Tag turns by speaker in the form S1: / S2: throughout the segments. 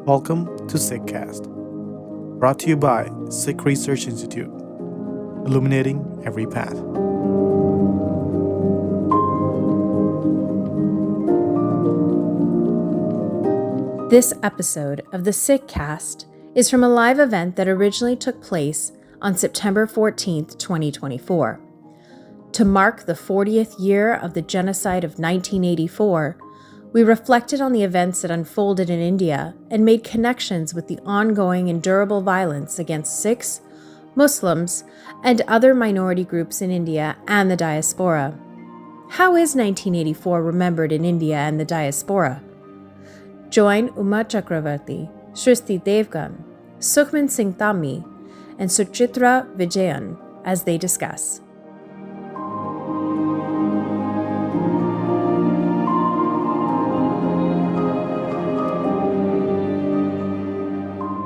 S1: Welcome to Sikhcast, brought to you by Sikh Research Institute, illuminating every path.
S2: This episode of the Sikhcast is from a live event that originally took place on September 14th, 2024. To mark the 40th year of the genocide of 1984, we reflected on the events that unfolded in India and made connections with the ongoing and durable violence against Sikhs, Muslims, and other minority groups in India and the diaspora. How is 1984 remembered in India and the diaspora? Join Uma Chakravarti, Shrishti Devgan, Sukhman Singh Dhami, and Suchitra Vijayan as they discuss.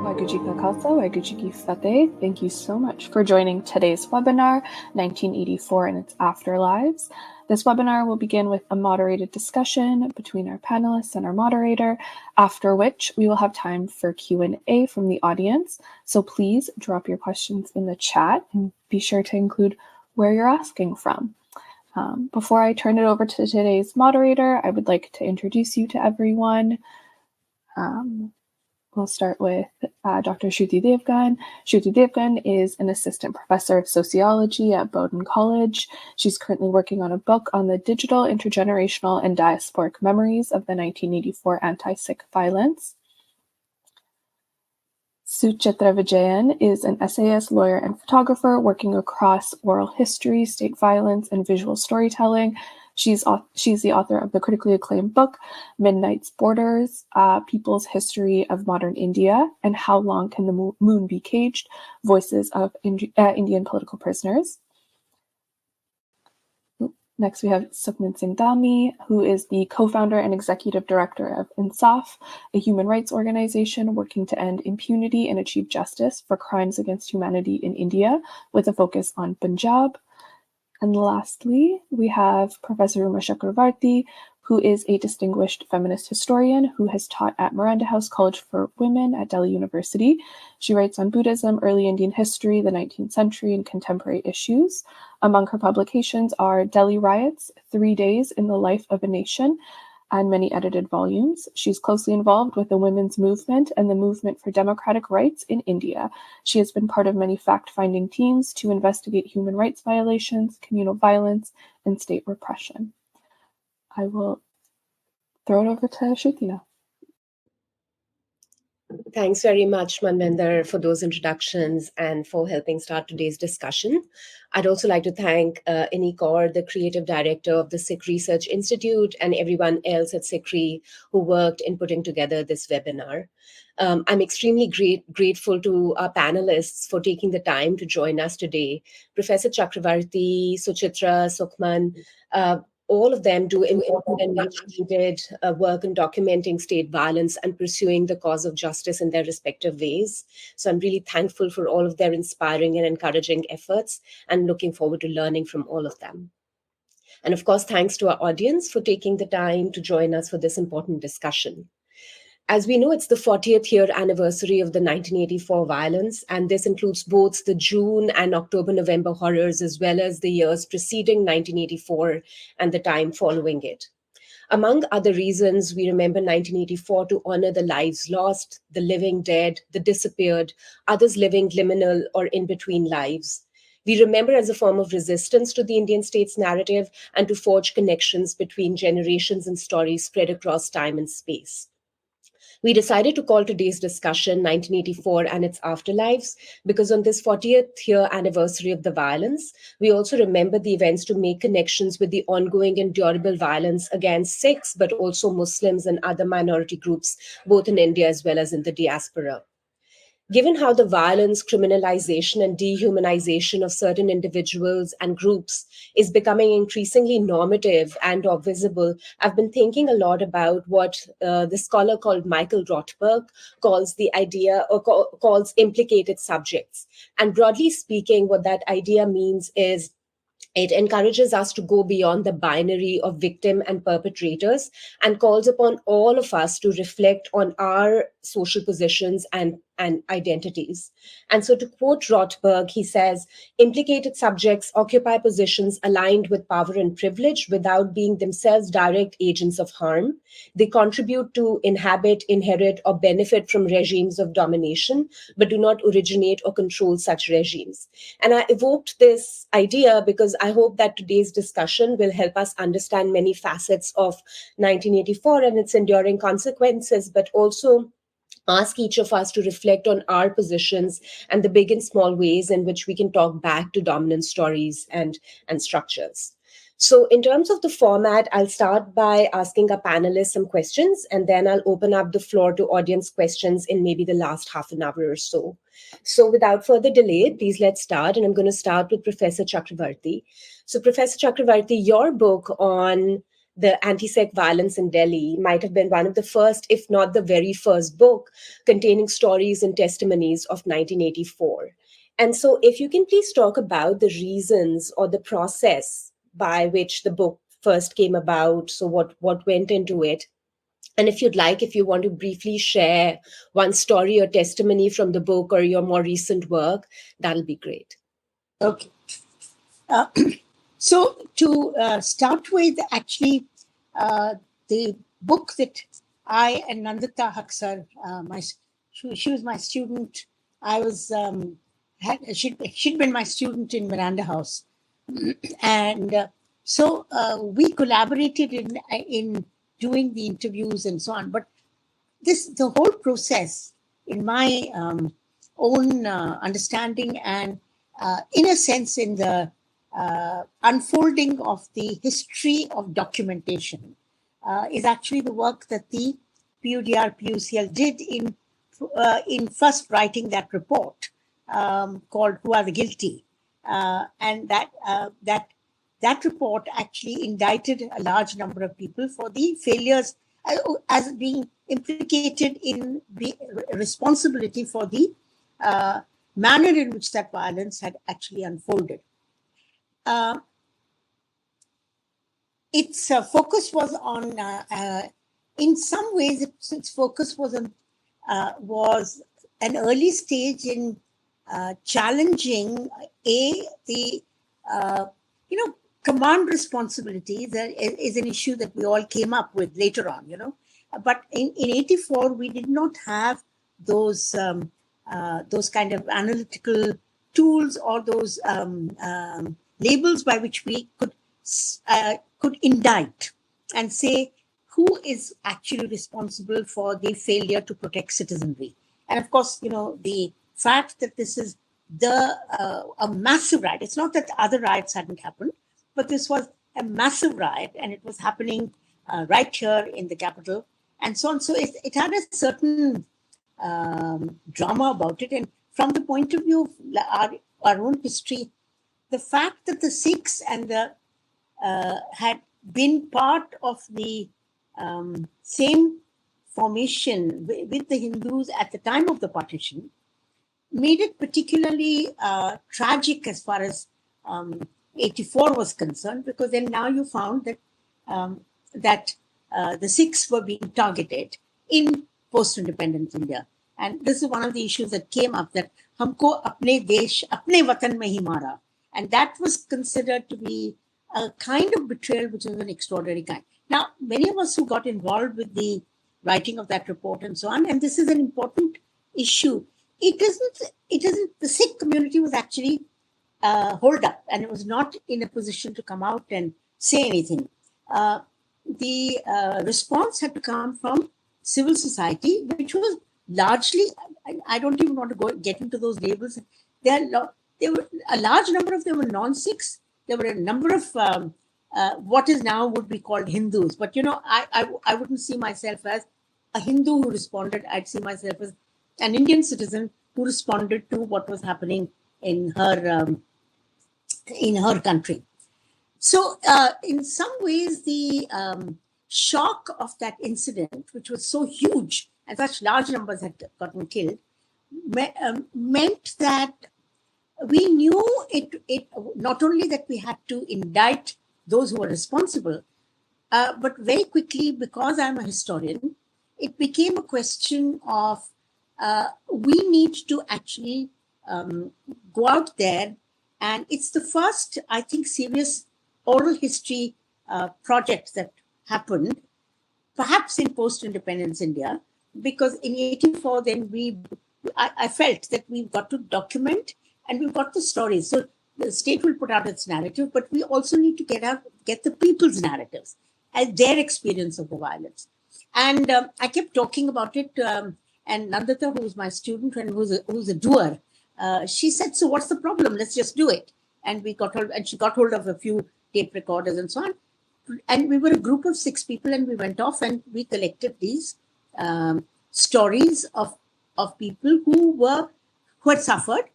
S3: Waheguru Ji Ka Khalsa, Waheguru Ji Ki Fateh. Thank you so much for joining today's webinar, 1984 and Its Afterlives. This webinar will begin with a moderated discussion between our panelists and our moderator, after which we will have time for Q&A from the audience. So please drop your questions in the chat and be sure to include where you're asking from. Before I turn it over to today's moderator, I would like to introduce you to everyone. We'll start with Dr. Shruti Devgan. Shruti Devgan is an assistant professor of sociology at Bowdoin College. She's currently working on a book on the digital, intergenerational, and diasporic memories of the 1984 anti-Sikh violence. Suchitra Vijayan is an essayist, lawyer, and photographer working across oral history, state violence, and visual storytelling. She's the author of the critically acclaimed book, Midnight's Borders, People's History of Modern India, and How Long Can the Moon Be Caged? Voices of Indian Political Prisoners. Next, we have Sukhman Singh Dhami, who is the co-founder and executive director of INSAF, a human rights organization working to end impunity and achieve justice for crimes against humanity in India, with a focus on Punjab. And lastly, we have Professor Uma Chakravarti, who is a distinguished feminist historian who has taught at Miranda House College for Women at Delhi University. She writes on Buddhism, early Indian history, the 19th century, and contemporary issues. Among her publications are Delhi Riots, 3 Days in the Life of a Nation, and many edited volumes. She's closely involved with the women's movement and the movement for democratic rights in India. She has been part of many fact-finding teams to investigate human rights violations, communal violence, and state repression. I will throw it over to Shruti now.
S4: Thanks very much, Manvinder, for those introductions and for helping start today's discussion. I'd also like to thank Inni Kaur, the creative director of the Sikh Research Institute, and everyone else at Sikri who worked in putting together this webinar. I'm extremely grateful to our panelists for taking the time to join us today. Professor Chakravarti, Suchitra, Sukhman, all of them do important and much needed work in documenting state violence and pursuing the cause of justice in their respective ways. So I'm really thankful for all of their inspiring and encouraging efforts and looking forward to learning from all of them. And of course, thanks to our audience for taking the time to join us for this important discussion. As we know, it's the 40th year anniversary of the 1984 violence, and this includes both the June and October-November horrors, as well as the years preceding 1984 and the time following it. Among other reasons, we remember 1984 to honor the lives lost, the living dead, the disappeared, others living liminal or in-between lives. We remember as a form of resistance to the Indian state's narrative and to forge connections between generations and stories spread across time and space. We decided to call today's discussion 1984 and Its Afterlives because on this 40th year anniversary of the violence, we also remember the events to make connections with the ongoing and durable violence against Sikhs, but also Muslims and other minority groups, both in India as well as in the diaspora. Given how the violence, criminalization, and dehumanization of certain individuals and groups is becoming increasingly normative and or visible, I've been thinking a lot about what the scholar called Michael Rothberg calls the idea or calls implicated subjects. And broadly speaking, what that idea means is it encourages us to go beyond the binary of victim and perpetrators and calls upon all of us to reflect on our social positions and identities. And so to quote Rothberg, he says, implicated subjects occupy positions aligned with power and privilege without being themselves direct agents of harm. They contribute to inhabit, inherit, or benefit from regimes of domination, but do not originate or control such regimes. And I evoked this idea because I hope that today's discussion will help us understand many facets of 1984 and its enduring consequences, but also ask each of us to reflect on our positions and the big and small ways in which we can talk back to dominant stories and structures. So in terms of the format, I'll start by asking our panelists some questions, and then I'll open up the floor to audience questions in maybe the last half an hour or so. So without further delay, please let's start. And I'm going to start with Professor Chakravarti. So Professor Chakravarti, your book on the anti-Sikh violence in Delhi might have been one of the first, if not the very first book containing stories and testimonies of 1984. And so if you can please talk about the reasons or the process by which the book first came about. So what went into it? And if you want to briefly share one story or testimony from the book or your more recent work, that'll be great.
S5: Okay. So to start with, actually, the book that I and Nandita Haksar, she was my student. I was she'd been my student in Miranda House, and so we collaborated in doing the interviews and so on. But the whole process, in my own understanding and in a sense in the unfolding of the history of documentation, is actually the work that the PUDR-PUCL did in first writing that report called "Who Are the Guilty," and that report actually indicted a large number of people for the failures as being implicated in the responsibility for the manner in which that violence had actually unfolded. Its focus was on, in some ways, its focus was an early stage in challenging the command responsibilities is an issue that we all came up with later on, But in 84, we did not have those kind of analytical tools or those labels by which we could indict and say who is actually responsible for the failure to protect citizenry. And of course, the fact that this is a massive riot. It's not that other riots hadn't happened, but this was a massive riot, and it was happening right here in the capital, and so on. So it had a certain drama about it. And from the point of view of our own history, the fact that the Sikhs and had been part of the same formation with the Hindus at the time of the partition made it particularly tragic as far as 84 was concerned, because then now you found that the Sikhs were being targeted in post-independence India. And this is one of the issues that came up, that humko apne desh, apne watan mein hi mara. And that was considered to be a kind of betrayal, which is an extraordinary kind. Now, many of us who got involved with the writing of that report and so on, and this is an important issue. It isn't, the Sikh community was actually holed up, and it was not in a position to come out and say anything. The response had to come from civil society, which was largely, I don't even want to get into those labels. There were a large number of them were non-Sikhs. There were a number of what is now would be called Hindus. But, I wouldn't see myself as a Hindu who responded. I'd see myself as an Indian citizen who responded to what was happening in her country. So in some ways, the shock of that incident, which was so huge and such large numbers had gotten killed, meant that we knew it not only that we had to indict those who were responsible, but very quickly, because I'm a historian, it became a question of we need to actually go out there. And it's the first, I think, serious oral history project that happened, perhaps in post-independence India, because in 84, then I felt that we've got to document and we've got the stories. So the state will put out its narrative, but we also need to get the people's narratives and their experience of the violence. And I kept talking about it. And Nandita, who's my student and who's a doer, she said, "So what's the problem? Let's just do it." And she got hold of a few tape recorders and so on. And we were a group of 6 people, and we went off and we collected these stories of people who had suffered.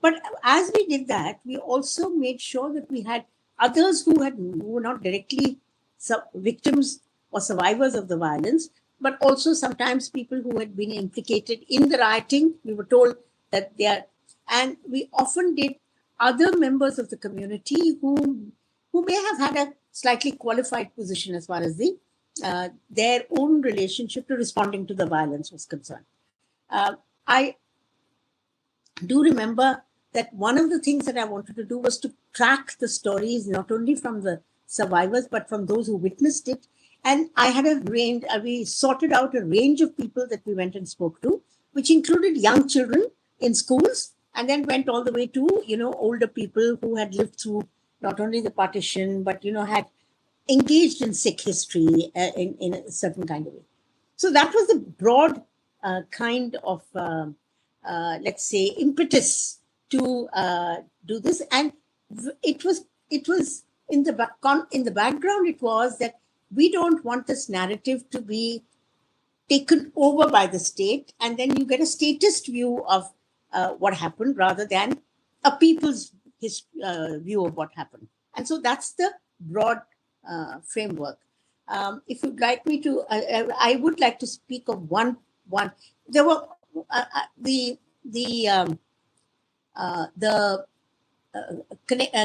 S5: But as we did that, we also made sure that we had others who were not directly victims or survivors of the violence, but also sometimes people who had been implicated in the rioting. We were told that and we often did other members of the community who may have had a slightly qualified position as far as their own relationship to responding to the violence was concerned. I do remember that one of the things that I wanted to do was to track the stories, not only from the survivors, but from those who witnessed it. And I had a range, we sorted out a range of people that we went and spoke to, which included young children in schools, and then went all the way to, older people who had lived through not only the partition, but, had engaged in Sikh history in a certain kind of way. So that was the broad kind of, let's say, impetus to do this. And it was in the background, it was that we don't want this narrative to be taken over by the state, and then you get a statist view of what happened rather than a people's view of what happened. And so that's the broad framework. If you'd like me to, I would like to speak of one. There were the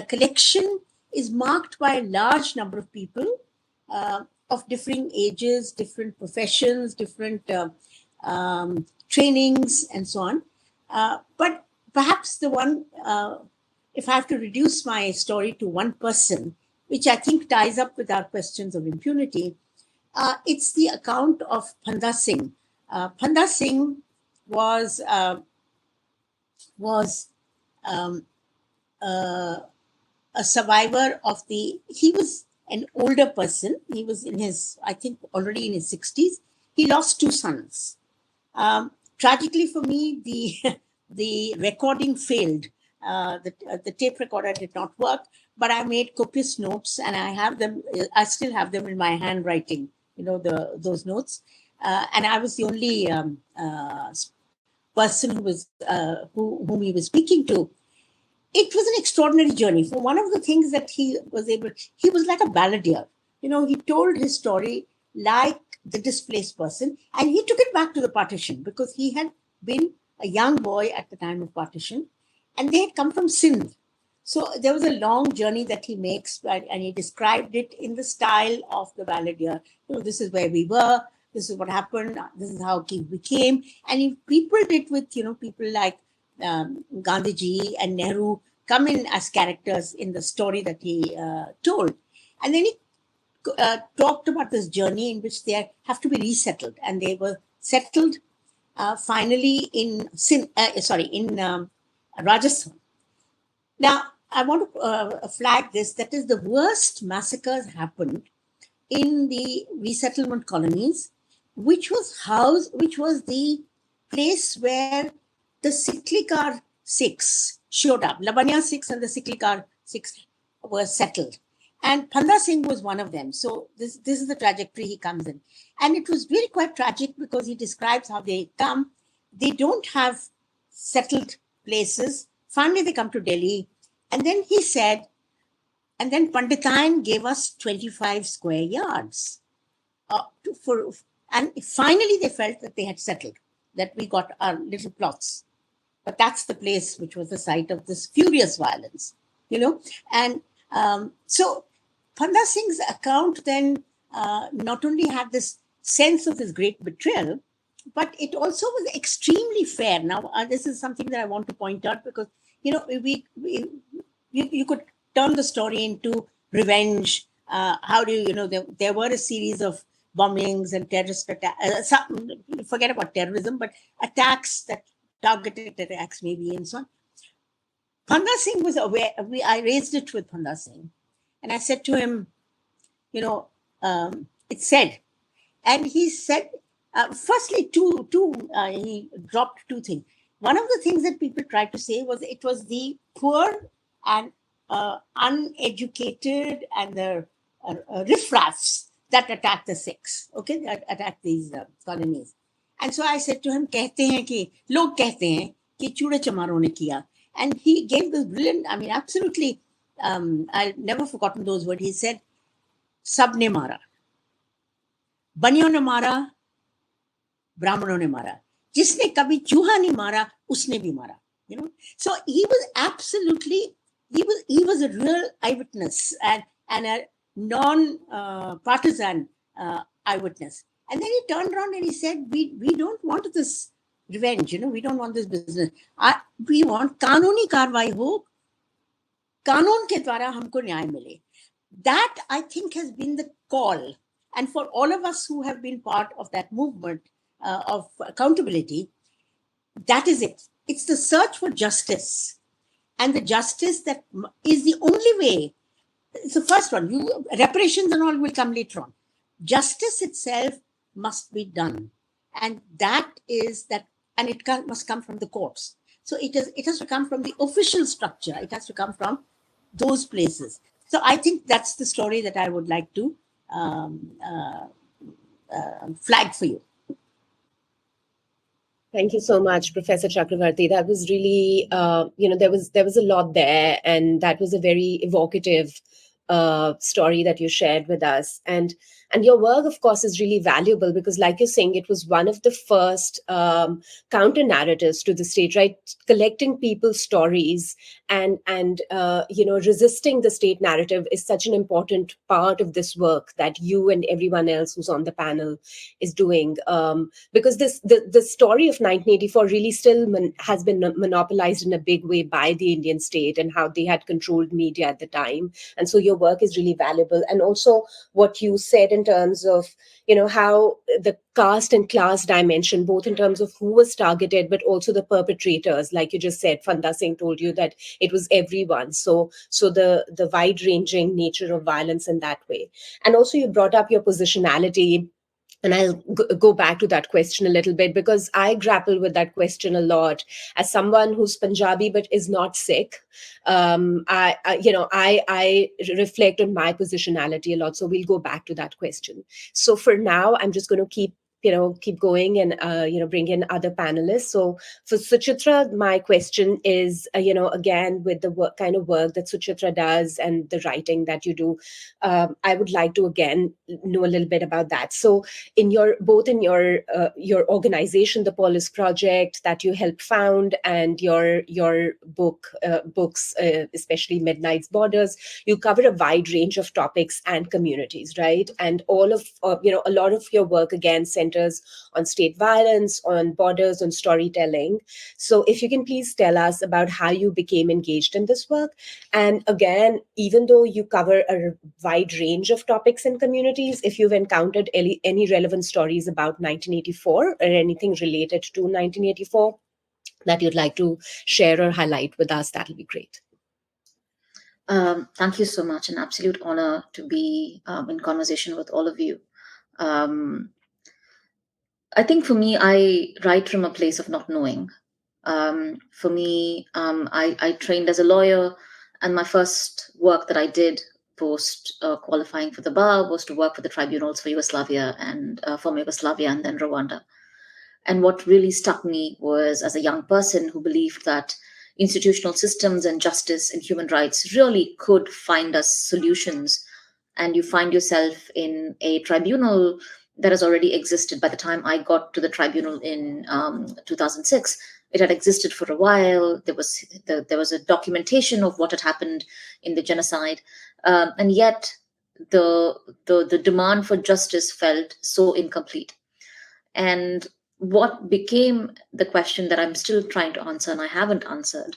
S5: collection is marked by a large number of people of differing ages, different professions, different trainings, and so on. But perhaps the one, if I have to reduce my story to one person, which I think ties up with our questions of impunity, it's the account of Phanda Singh. Phanda Singh was a survivor of he was an older person. He was I think already in his 60s. He lost 2 sons. Tragically for me, the recording failed. The tape recorder did not work, but I made copious notes, and I have them. I still have them in my handwriting. Those notes, and I was the only person whom he was speaking to. It was an extraordinary journey. For one of the things that he was like a balladeer. He told his story like the displaced person, and he took it back to the partition because he had been a young boy at the time of partition, and they had come from Sindh. So there was a long journey that he makes, and he described it in the style of the balladeer. This is where we were, this is what happened, this is how we came. And he peopled it with, people like Gandhiji and Nehru come in as characters in the story that he told. And then he talked about this journey in which they have to be resettled. And they were settled finally in Rajasthan. Now, I want to flag this, that is, the worst massacres happened in the resettlement colonies, which was the place where the Siklikar Sikhs showed up. Labania Sikhs and the Siklikar Sikhs were settled. And Phanda Singh was one of them. So this is the trajectory he comes in. And it was really quite tragic because he describes how they come. They don't have settled places. Finally, they come to Delhi. And then he said, and then Panditayan gave us 25 square yards. And finally, they felt that they had settled, that we got our little plots. But that's the place which was the site of this furious violence, And so Phanda Singh's account then not only had this sense of this great betrayal, but it also was extremely fair. Now, this is something that I want to point out because, you could turn the story into revenge. How do there were a series of bombings and terrorist attacks, forget about terrorism, but attacks, that targeted attacks maybe, and so on. Bhanda Singh was aware. I raised it with Bhanda Singh, and I said to him, it's said, and he said, firstly, he dropped two things. One of the things that people tried to say was it was the poor and uneducated and the riffraffs that attacked the Sikhs, okay, that attacked these colonies. And so I said to him, log kehte hain ki chude chamaron ne kiya. And he gave this brilliant, absolutely, I've never forgotten those words. He said, sab ne mara. Baniyon ne mara, brahmanon ne mara. Jisne kabhi chूहा nahi mara, usne bhi mara. So he was absolutely, he was a real eyewitness and a non-partisan eyewitness. And then he turned around and he said, we don't want this revenge, we don't want this business. We want kanuni karwai ho, कानून के द्वारा हमको न्याय मिले. That, I think, has been the call. And for all of us who have been part of that movement of accountability, that is it. It's the search for justice. And the justice that is the only way. It's the first one. Reparations and all will come later on. Justice itself must be done. And that is that, and it must come from the courts. So it has to come from the official structure. It has to come from those places. So I think that's the story that I would like to flag for you.
S4: Thank you so much, Professor Chakravarti. That was really, there was a lot there, and that was a very evocative story that you shared with us. And your work, of course, is really valuable because, like you're saying, it was one of the first counter narratives to the state, right? Collecting people's stories and resisting the state narrative is such an important part of this work that you and everyone else who's on the panel is doing. Because the story of 1984 really still has been monopolized in a big way by the Indian state and how they had controlled media at the time. And so your work is really valuable. And also what you said in terms of, how the caste and class dimension, both in terms of who was targeted, but also the perpetrators, like you just said, Bhanda Singh told you that it was everyone. So the wide ranging nature of violence in that way. And also you brought up your positionality. And I'll go back to that question a little bit because I grapple with that question a lot as someone who's Punjabi but is not Sikh. I reflect on my positionality a lot. So we'll go back to that question. So for now, I'm just going to keep going and, bring in other panelists. So for Suchitra, my question is, again, with the kind of work that Suchitra does and the writing that you do, I would like to, again, know a little bit about that. So in your organization, the Polis Project that you helped found, and your books, especially Midnight's Borders, you cover a wide range of topics and communities, right? And all of, a lot of your work, again, centers on state violence, on borders, on storytelling. So if you can please tell us about how you became engaged in this work. And again, even though you cover a wide range of topics and communities, if you've encountered any relevant stories about 1984 or anything related to 1984 that you'd like to share or highlight with us, that'll be great.
S6: Thank you so much. An absolute honor to be in conversation with all of you. I think for me, I write from a place of not knowing. For me, I trained as a lawyer, and my first work that I did post qualifying for the bar was to work for the tribunals for Yugoslavia and former Yugoslavia and then Rwanda. And what really struck me was, as a young person who believed that institutional systems and justice and human rights really could find us solutions, and you find yourself in a tribunal that has already existed. By the time I got to the tribunal in 2006, it had existed for a while. There was a documentation of what had happened in the genocide, and yet the demand for justice felt so incomplete. And what became the question that I'm still trying to answer and I haven't answered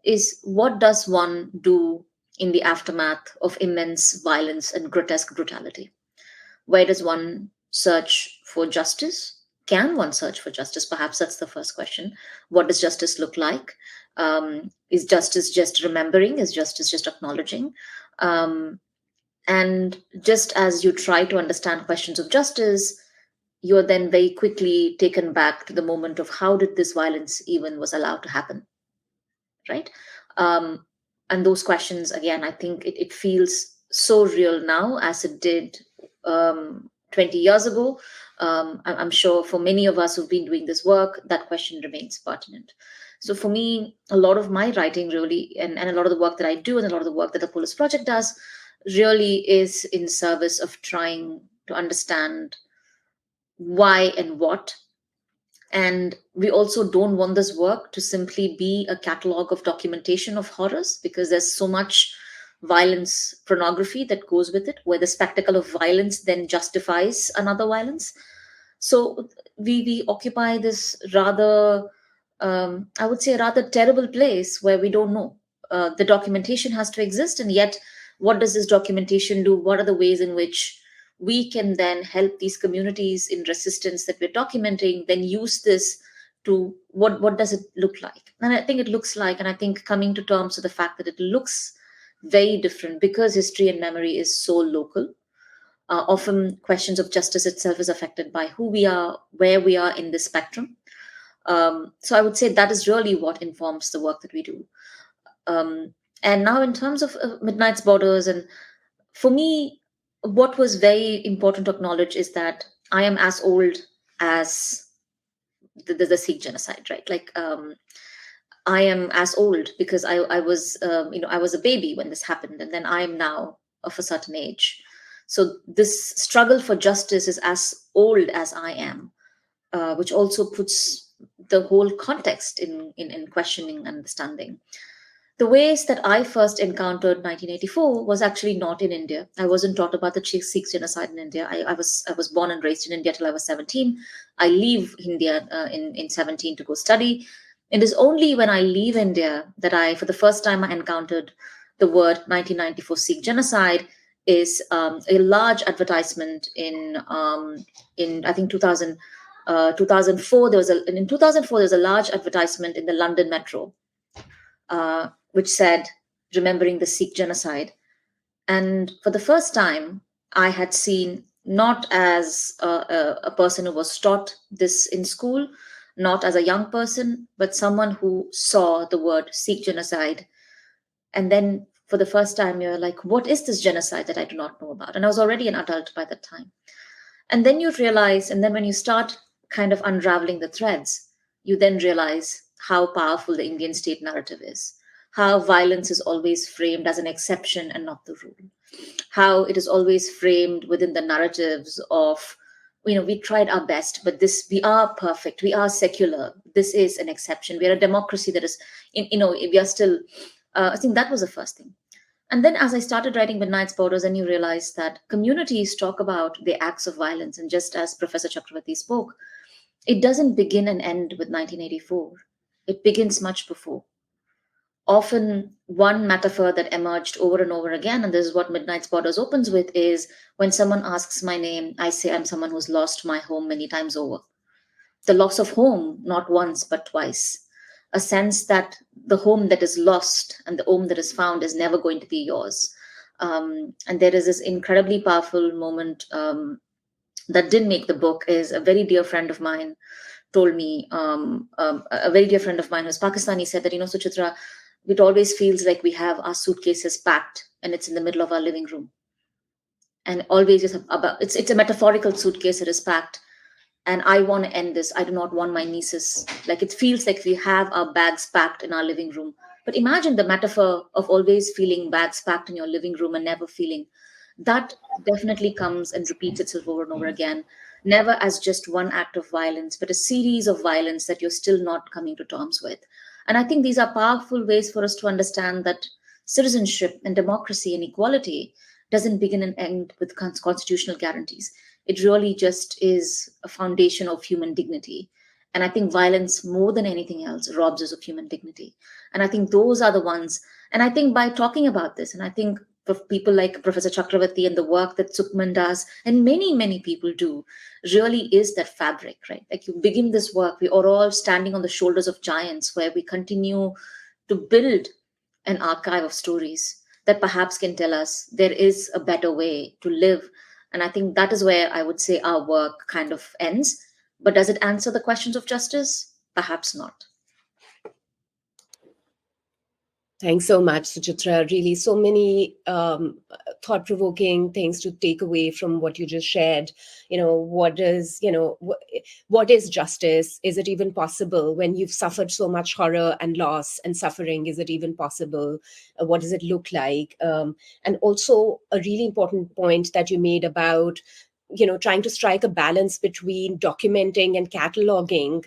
S6: is, what does one do in the aftermath of immense violence and grotesque brutality? Where does one search for justice? Can one search for justice? Perhaps that's the first question. What does justice look like? Is justice just remembering? Is justice just acknowledging? And just as you try to understand questions of justice, you're then very quickly taken back to the moment of how did this violence even was allowed to happen, right? And those questions, again, I think it feels so real now as it did 20 years ago. I'm sure for many of us who've been doing this work, that question remains pertinent. So for me, a lot of my writing really, and a lot of the work that I do and a lot of the work that the Polis Project does really is in service of trying to understand why and what. And we also don't want this work to simply be a catalog of documentation of horrors, because there's so much violence pornography that goes with it, where the spectacle of violence then justifies another violence. So we occupy this rather, I would say, a rather terrible place where we don't know. The documentation has to exist, and yet, what does this documentation do? What are the ways in which we can then help these communities in resistance that we're documenting, then use this to what does it look like? And I think it looks like, and I think coming to terms with the fact that it looks very different because history and memory is so local. Often questions of justice itself is affected by who we are, where we are in this spectrum. So I would say that is really what informs the work that we do. And now in terms of Midnight's Borders, and for me, what was very important to acknowledge is that I am as old as the Sikh genocide, right? Like I am as old because I was I was a baby when this happened, and then I am now of a certain age. So this struggle for justice is as old as I am, which also puts the whole context in questioning and understanding. The ways that I first encountered 1984 was actually not in India. I wasn't taught about the Sikh genocide in India. I was born and raised in India till I was 17. I leave India in 17 to go study. It is only when I leave India that I, for the first time, I encountered the word 1994 Sikh genocide. Is a large advertisement in I think 2004. In 2004 there was a large advertisement in the London Metro, which said, remembering the Sikh genocide. And for the first time, I had seen, not as a person who was taught this in school, not as a young person, but someone who saw the word Sikh genocide. And then for the first time, you're like, what is this genocide that I do not know about? And I was already an adult by that time. And then you realize, and then when you start kind of unraveling the threads, you then realize how powerful the Indian state narrative is, how violence is always framed as an exception and not the rule, how it is always framed within the narratives of, we tried our best, but we are perfect, we are secular, this is an exception, we are a democracy that is, we are still, I think that was the first thing. And then as I started writing Midnight's Borders, and you realize that communities talk about the acts of violence, and just as Professor Chakravarti spoke, it doesn't begin and end with 1984. It begins much before. Often one metaphor that emerged over and over again, and this is what Midnight's Borders opens with, is when someone asks my name, I say I'm someone who's lost my home many times over. The loss of home, not once, but twice. A sense that the home that is lost and the home that is found is never going to be yours. And there is this incredibly powerful moment that didn't make the book. Is a very dear friend of mine told me, a very dear friend of mine who's Pakistani said that, Suchitra, it always feels like we have our suitcases packed and it's in the middle of our living room. And always it's a metaphorical suitcase that is packed. And I want to end this. I do not want my nieces. Like, it feels like we have our bags packed in our living room. But imagine the metaphor of always feeling bags packed in your living room and never feeling. That definitely comes and repeats itself over and over again. Never as just one act of violence, but a series of violence that you're still not coming to terms with. And I think these are powerful ways for us to understand that citizenship and democracy and equality doesn't begin and end with constitutional guarantees. It really just is a foundation of human dignity. And I think violence, more than anything else, robs us of human dignity. And I think those are the ones. And I think by talking about this, and I think for people like Professor Chakravarti and the work that Sukhman does, and many, many people do, really is that fabric, right? Like you begin this work, we are all standing on the shoulders of giants where we continue to build an archive of stories that perhaps can tell us there is a better way to live. And I think that is where I would say our work kind of ends. But does it answer the questions of justice? Perhaps not.
S4: Thanks so much, Suchitra. Really, so many thought-provoking things to take away from what you just shared. What is justice? Is it even possible when you've suffered so much horror and loss and suffering? Is it even possible? What does it look like? And also a really important point that you made about trying to strike a balance between documenting and cataloging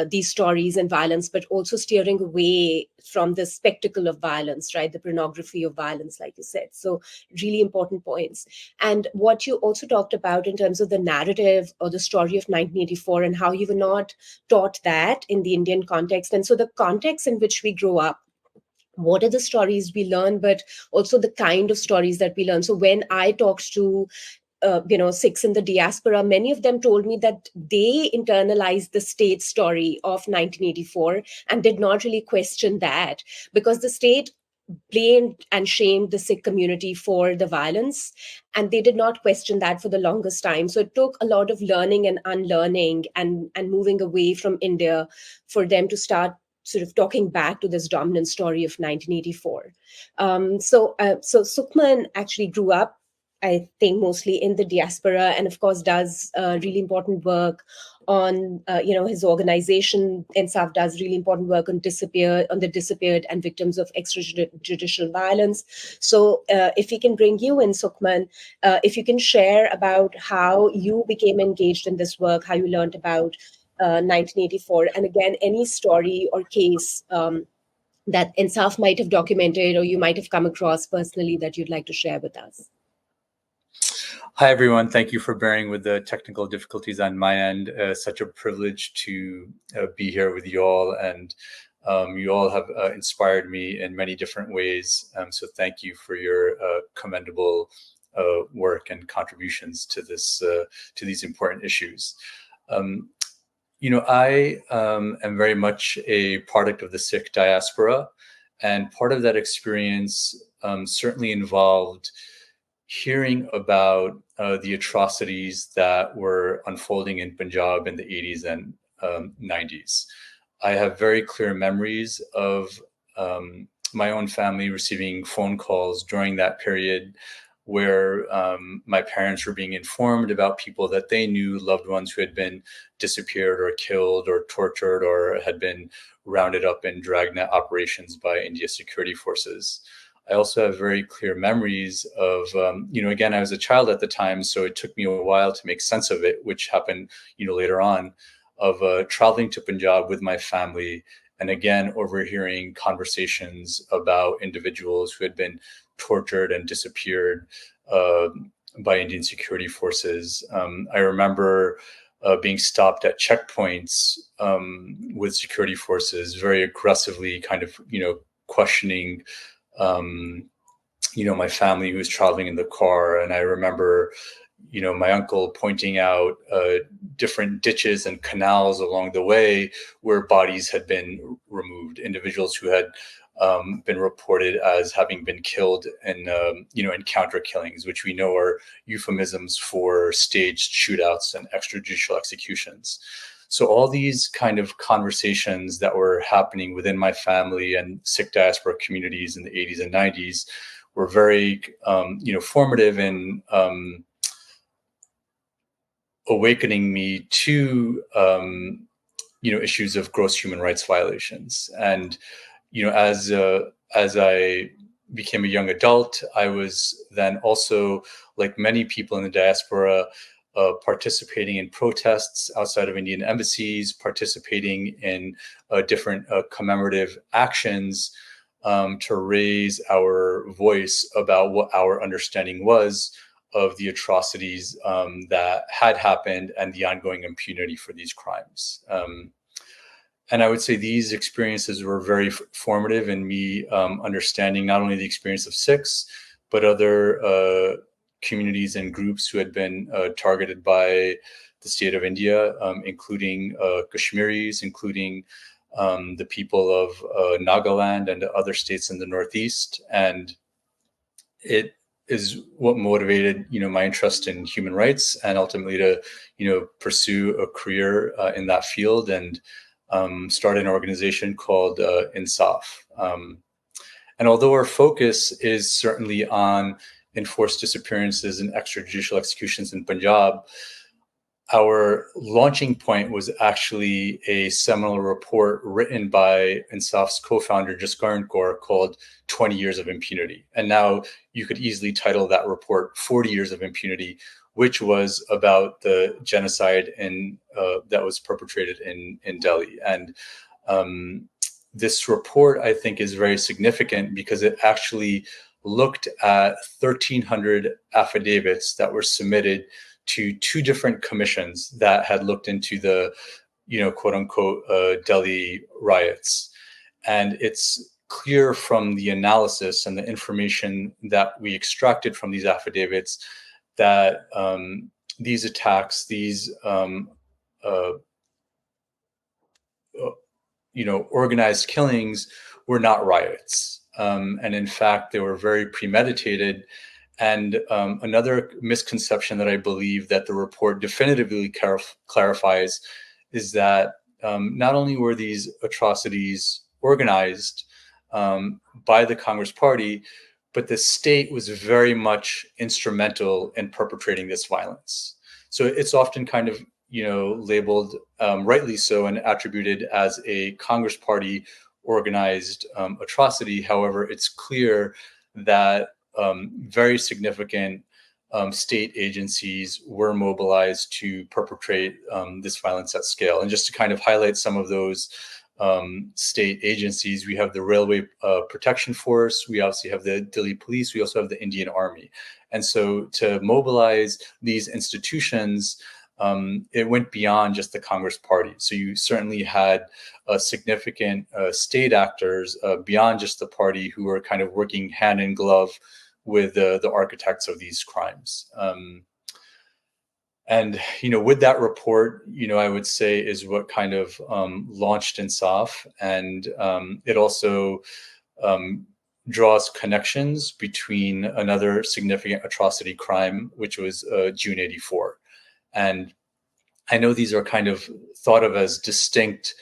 S4: these stories and violence, but also steering away from the spectacle of violence, right? The pornography of violence, like you said. So really important points. And what you also talked about in terms of the narrative or the story of 1984 and how you were not taught that in the Indian context. And so the context in which we grow up, what are the stories we learn, but also the kind of stories that we learn. So when I talked to Sikhs in the diaspora, many of them told me that they internalized the state story of 1984 and did not really question that because the state blamed and shamed the Sikh community for the violence, and they did not question that for the longest time. So it took a lot of learning and unlearning and moving away from India for them to start sort of talking back to this dominant story of 1984. So Sukhman actually grew up, I think, mostly in the diaspora, and of course does really important work on, his organization, Its Afterlives, does really important work on the disappeared and victims of extrajudicial violence. So if we can bring you in, Sukhman, if you can share about how you became engaged in this work, how you learned about 1984, and again, any story or case that Insaf might have documented or you might have come across personally that you'd like to share with us.
S7: Hi, everyone. Thank you for bearing with the technical difficulties on my end. Such a privilege to be here with you all. And you all have inspired me in many different ways. So thank you for your commendable work and contributions to these important issues. I am very much a product of the Sikh diaspora. And part of that experience certainly involved hearing about the atrocities that were unfolding in Punjab in the 80s and 90s. I have very clear memories of my own family receiving phone calls during that period where my parents were being informed about people that they knew, loved ones who had been disappeared or killed or tortured or had been rounded up in dragnet operations by India's security forces. I also have very clear memories of, again, I was a child at the time, so it took me a while to make sense of it, which happened, later on, of traveling to Punjab with my family and again, overhearing conversations about individuals who had been tortured and disappeared by Indian security forces. I remember being stopped at checkpoints with security forces, very aggressively kind of, questioning my family who was traveling in the car. And I remember, my uncle pointing out different ditches and canals along the way where bodies had been removed, individuals who had been reported as having been killed in, encounter killings, which we know are euphemisms for staged shootouts and extrajudicial executions. So all these kind of conversations that were happening within my family and Sikh diaspora communities in the 80s and 90s were very, formative in awakening me to, issues of gross human rights violations. And, as I became a young adult, I was then also, like many people in the diaspora, participating in protests outside of Indian embassies, participating in different commemorative actions to raise our voice about what our understanding was of the atrocities that had happened and the ongoing impunity for these crimes. And I would say these experiences were very formative in me understanding not only the experience of Sikhs, but other communities and groups who had been targeted by the state of India, including Kashmiris, including the people of Nagaland and other states in the Northeast. And it is what motivated, my interest in human rights and ultimately to, pursue a career in that field and start an organization called INSAF. And although our focus is certainly on enforced disappearances and extrajudicial executions in Punjab, our launching point was actually a seminal report written by INSAF's co-founder, Jaskarn Kaur, called 20 Years of Impunity. And now you could easily title that report 40 Years of Impunity, which was about the genocide that was perpetrated in Delhi. And this report, I think, is very significant because it actually looked at 1,300 affidavits that were submitted to two different commissions that had looked into the, quote unquote, Delhi riots. And it's clear from the analysis and the information that we extracted from these affidavits that these attacks, these organized killings were not riots. And in fact, they were very premeditated. And another misconception that I believe that the report definitively clarifies is that not only were these atrocities organized by the Congress Party, but the state was very much instrumental in perpetrating this violence. So it's often kind of, labeled rightly so and attributed as a Congress Party organized atrocity. However, it's clear that very significant state agencies were mobilized to perpetrate this violence at scale. And just to kind of highlight some of those state agencies, we have the Railway Protection Force, we obviously have the Delhi Police, we also have the Indian Army. And so to mobilize these institutions, it went beyond just the Congress Party. So you certainly had significant state actors beyond just the party who were kind of working hand in glove with the architects of these crimes. And, with that report, I would say is what kind of launched INSAF. And it also draws connections between another significant atrocity crime, which was June 84. And I know these are kind of thought of as distinct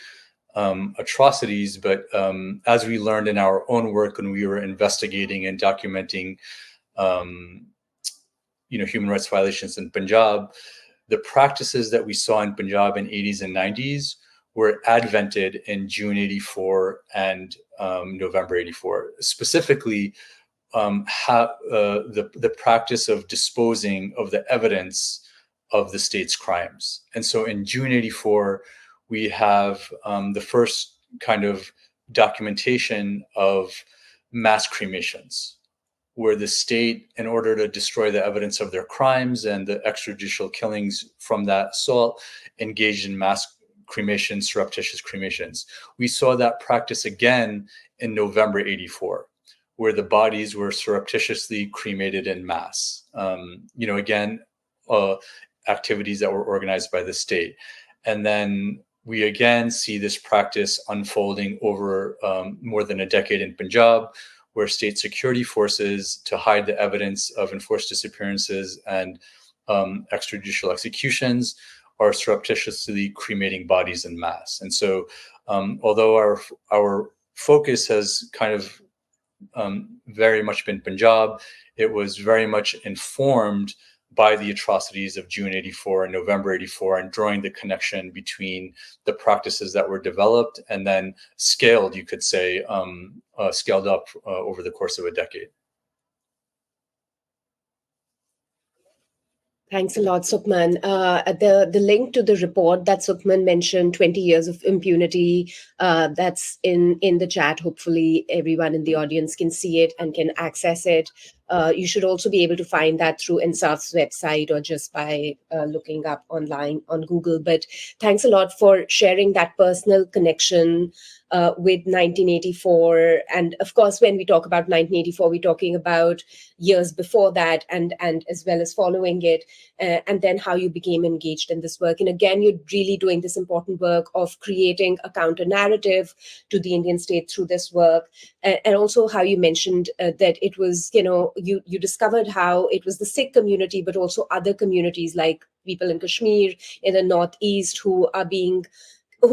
S7: atrocities, but as we learned in our own work when we were investigating and documenting, human rights violations in Punjab, the practices that we saw in Punjab in 80s and 90s were advented in June 84 and November 84. Specifically, the practice of disposing of the evidence of the state's crimes. And so in June 84, we have the first kind of documentation of mass cremations, where the state, in order to destroy the evidence of their crimes and the extrajudicial killings from that assault, engaged in mass cremations, surreptitious cremations. We saw that practice again in November 84, where the bodies were surreptitiously cremated in mass. Again, activities that were organized by the state. And then we again see this practice unfolding over more than a decade in Punjab, where state security forces, to hide the evidence of enforced disappearances and extrajudicial executions, are surreptitiously cremating bodies in mass. And so, although our focus has kind of very much been Punjab, it was very much informed by the atrocities of June 84 and November 84, and drawing the connection between the practices that were developed and then scaled, you could say, scaled up over the course of a decade.
S4: Thanks a lot, Sukhman. The link to the report that Sukhman mentioned, 20 years of impunity, that's in the chat. Hopefully, everyone in the audience can see it and can access it. You should also be able to find that through INSAF's website or just by looking up online on Google. But thanks a lot for sharing that personal connection with 1984. And of course, when we talk about 1984, we're talking about years before that and as well as following it. And then how you became engaged in this work. And again, you're really doing this important work of creating a counter narrative to the Indian state through this work. And also how you mentioned that it was, you discovered how it was the Sikh community, but also other communities like people in Kashmir, in the Northeast, who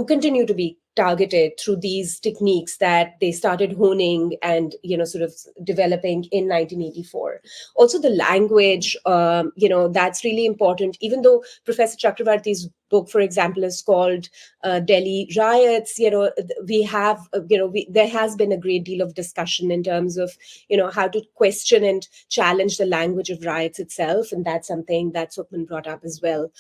S4: continue to be targeted through these techniques that they started honing and sort of developing in 1984. Also the language, that's really important. Even though Professor Chakravarti's book, for example, is called Delhi Riots, we have there has been a great deal of discussion in terms of how to question and challenge the language of riots itself, and that's something that Sukhman brought up as well.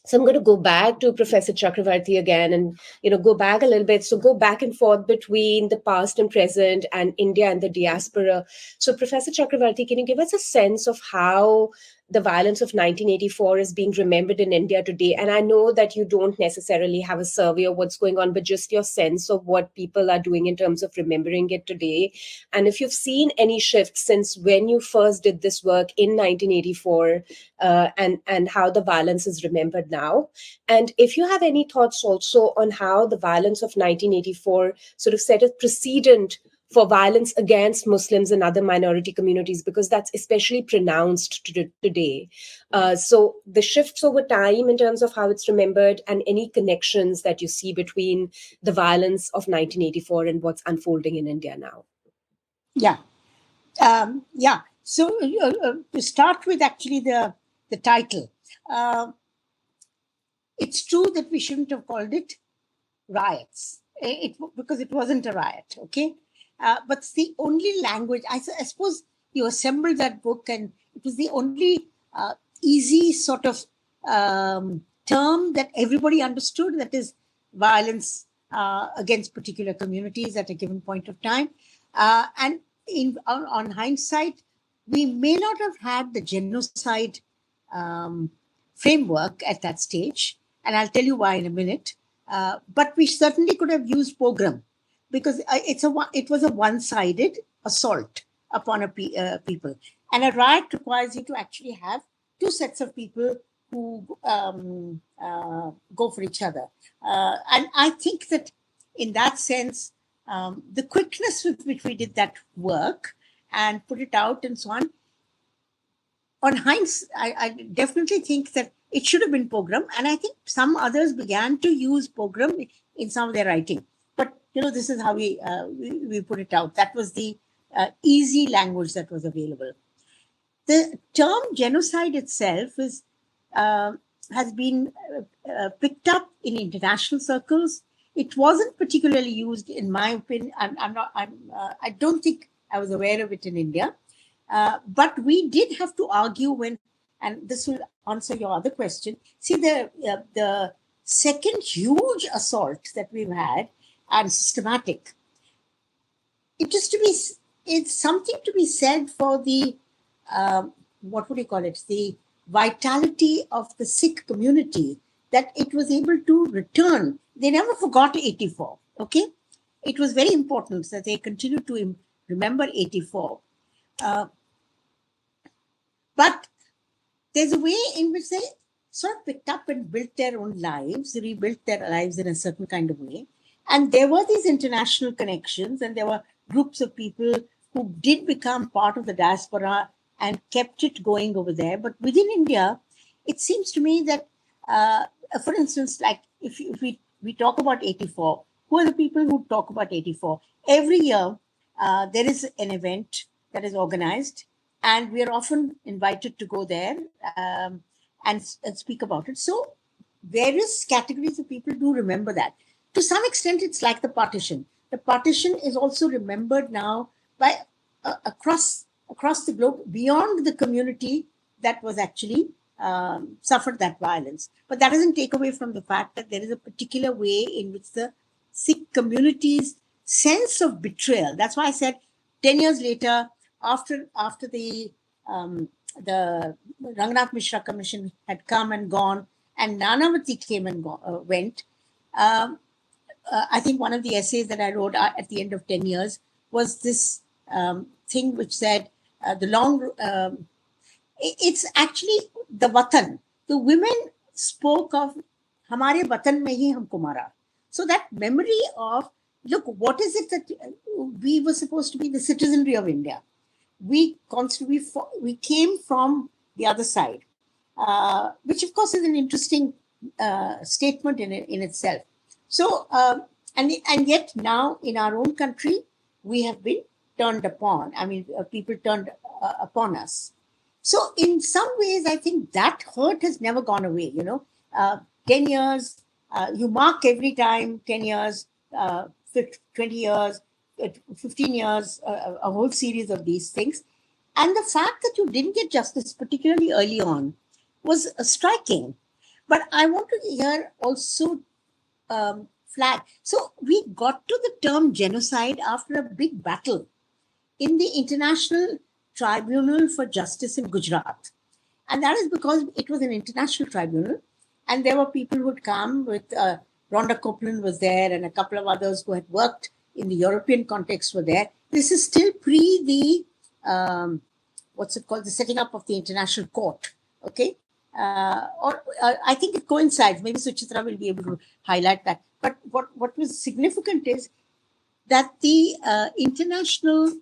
S4: So I'm going to go back to Professor Chakravarti again and, go back a little bit. So go back and forth between the past and present and India and the diaspora. So Professor Chakravarti, can you give us a sense of how the violence of 1984 is being remembered in India today? And I know that you don't necessarily have a survey of what's going on, but just your sense of what people are doing in terms of remembering it today. And if you've seen any shifts since when you first did this work in 1984, and how the violence is remembered now. And if you have any thoughts also on how the violence of 1984 sort of set a precedent for violence against Muslims and other minority communities, because that's especially pronounced today. So the shifts over time in terms of how it's remembered and any connections that you see between the violence of 1984 and what's unfolding in India now.
S5: Yeah. So to start with actually the title, it's true that we shouldn't have called it riots because it wasn't a riot, okay? But it's the only language, I suppose you assembled that book and it was the only easy sort of term that everybody understood, that is violence against particular communities at a given point of time. And on hindsight, we may not have had the genocide framework at that stage, and I'll tell you why in a minute. But we certainly could have used pogrom, because it was a one-sided assault upon a people. And a riot requires you to actually have two sets of people who go for each other. And I think that in that sense, the quickness with which we did that work and put it out and so on hindsight, I definitely think that it should have been pogrom. And I think some others began to use pogrom in some of their writing. But, this is how we put it out. That was the easy language that was available. The term genocide itself has been picked up in international circles. It wasn't particularly used, in my opinion. I don't think I was aware of it in India. But we did have to argue and this will answer your other question. See, the second huge assault that we've had, and systematic, it's something to be said for the, what would you call it, the vitality of the Sikh community, that it was able to return. They never forgot 84, okay? It was very important that they continued to remember 84. But there's a way in which they sort of picked up and built their own lives, rebuilt their lives in a certain kind of way. And there were these international connections, and there were groups of people who did become part of the diaspora and kept it going over there. But within India, it seems to me that, for instance, like if we talk about 84, who are the people who talk about 84? Every year, there is an event that is organized, and we are often invited to go there and speak about it. So various categories of people do remember that. To some extent, it's like the partition. The partition is also remembered now by across the globe, beyond the community that was actually suffered that violence. But that doesn't take away from the fact that there is a particular way in which the Sikh community's sense of betrayal. That's why I said 10 years later, after the Rangnath Mishra Commission had come and gone, and Nanavati came and went. I think one of the essays that I wrote at the end of 10 years was this thing which said it's actually the Watan. The women spoke of Hamare Watan mein hi humko mara. So that memory of, look, what is it that we were supposed to be the citizenry of India? We came from the other side, which of course is an interesting statement in itself. So, and yet now in our own country, we have been turned upon. I mean, people turned upon us. So in some ways, I think that hurt has never gone away. 10 years, you mark every time, 10 years, 20 years, 15 years, a whole series of these things. And the fact that you didn't get justice, particularly early on, was striking. But I want to here also flag. So we got to the term genocide after a big battle in the International Tribunal for Justice in Gujarat. And that is because it was an international tribunal. And there were people who would come with, Rhonda Copeland was there, and a couple of others who had worked in the European context were there. This is still pre the, the setting up of the International Court, okay? I think it coincides. Maybe Suchitra will be able to highlight that. But what was significant is that the international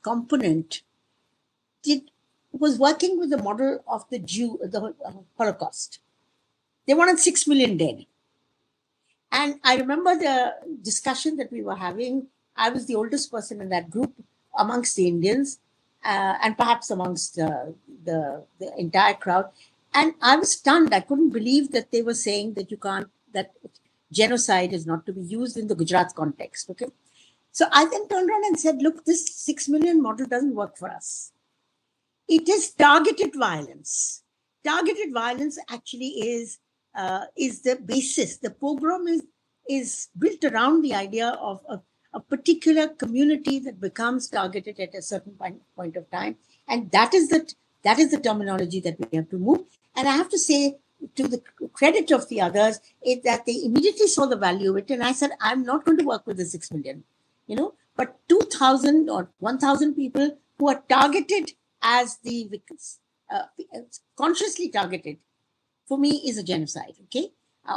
S5: component was working with the model of the Holocaust. They wanted 6 million dead. And I remember the discussion that we were having. I was the oldest person in that group amongst the Indians, and perhaps amongst the entire crowd. And I was stunned. I couldn't believe that they were saying that that genocide is not to be used in the Gujarat context. Okay. So I then turned around and said, look, this 6 million model doesn't work for us. It is targeted violence. Targeted violence actually is the basis. The pogrom is built around the idea of a particular community that becomes targeted at a certain point of time. And that is the terminology that we have to move. And I have to say, to the credit of the others, is that they immediately saw the value of it. And I said, I'm not going to work with the 6 million, but 2,000 or 1,000 people who are targeted as the victims, consciously targeted, for me is a genocide, okay?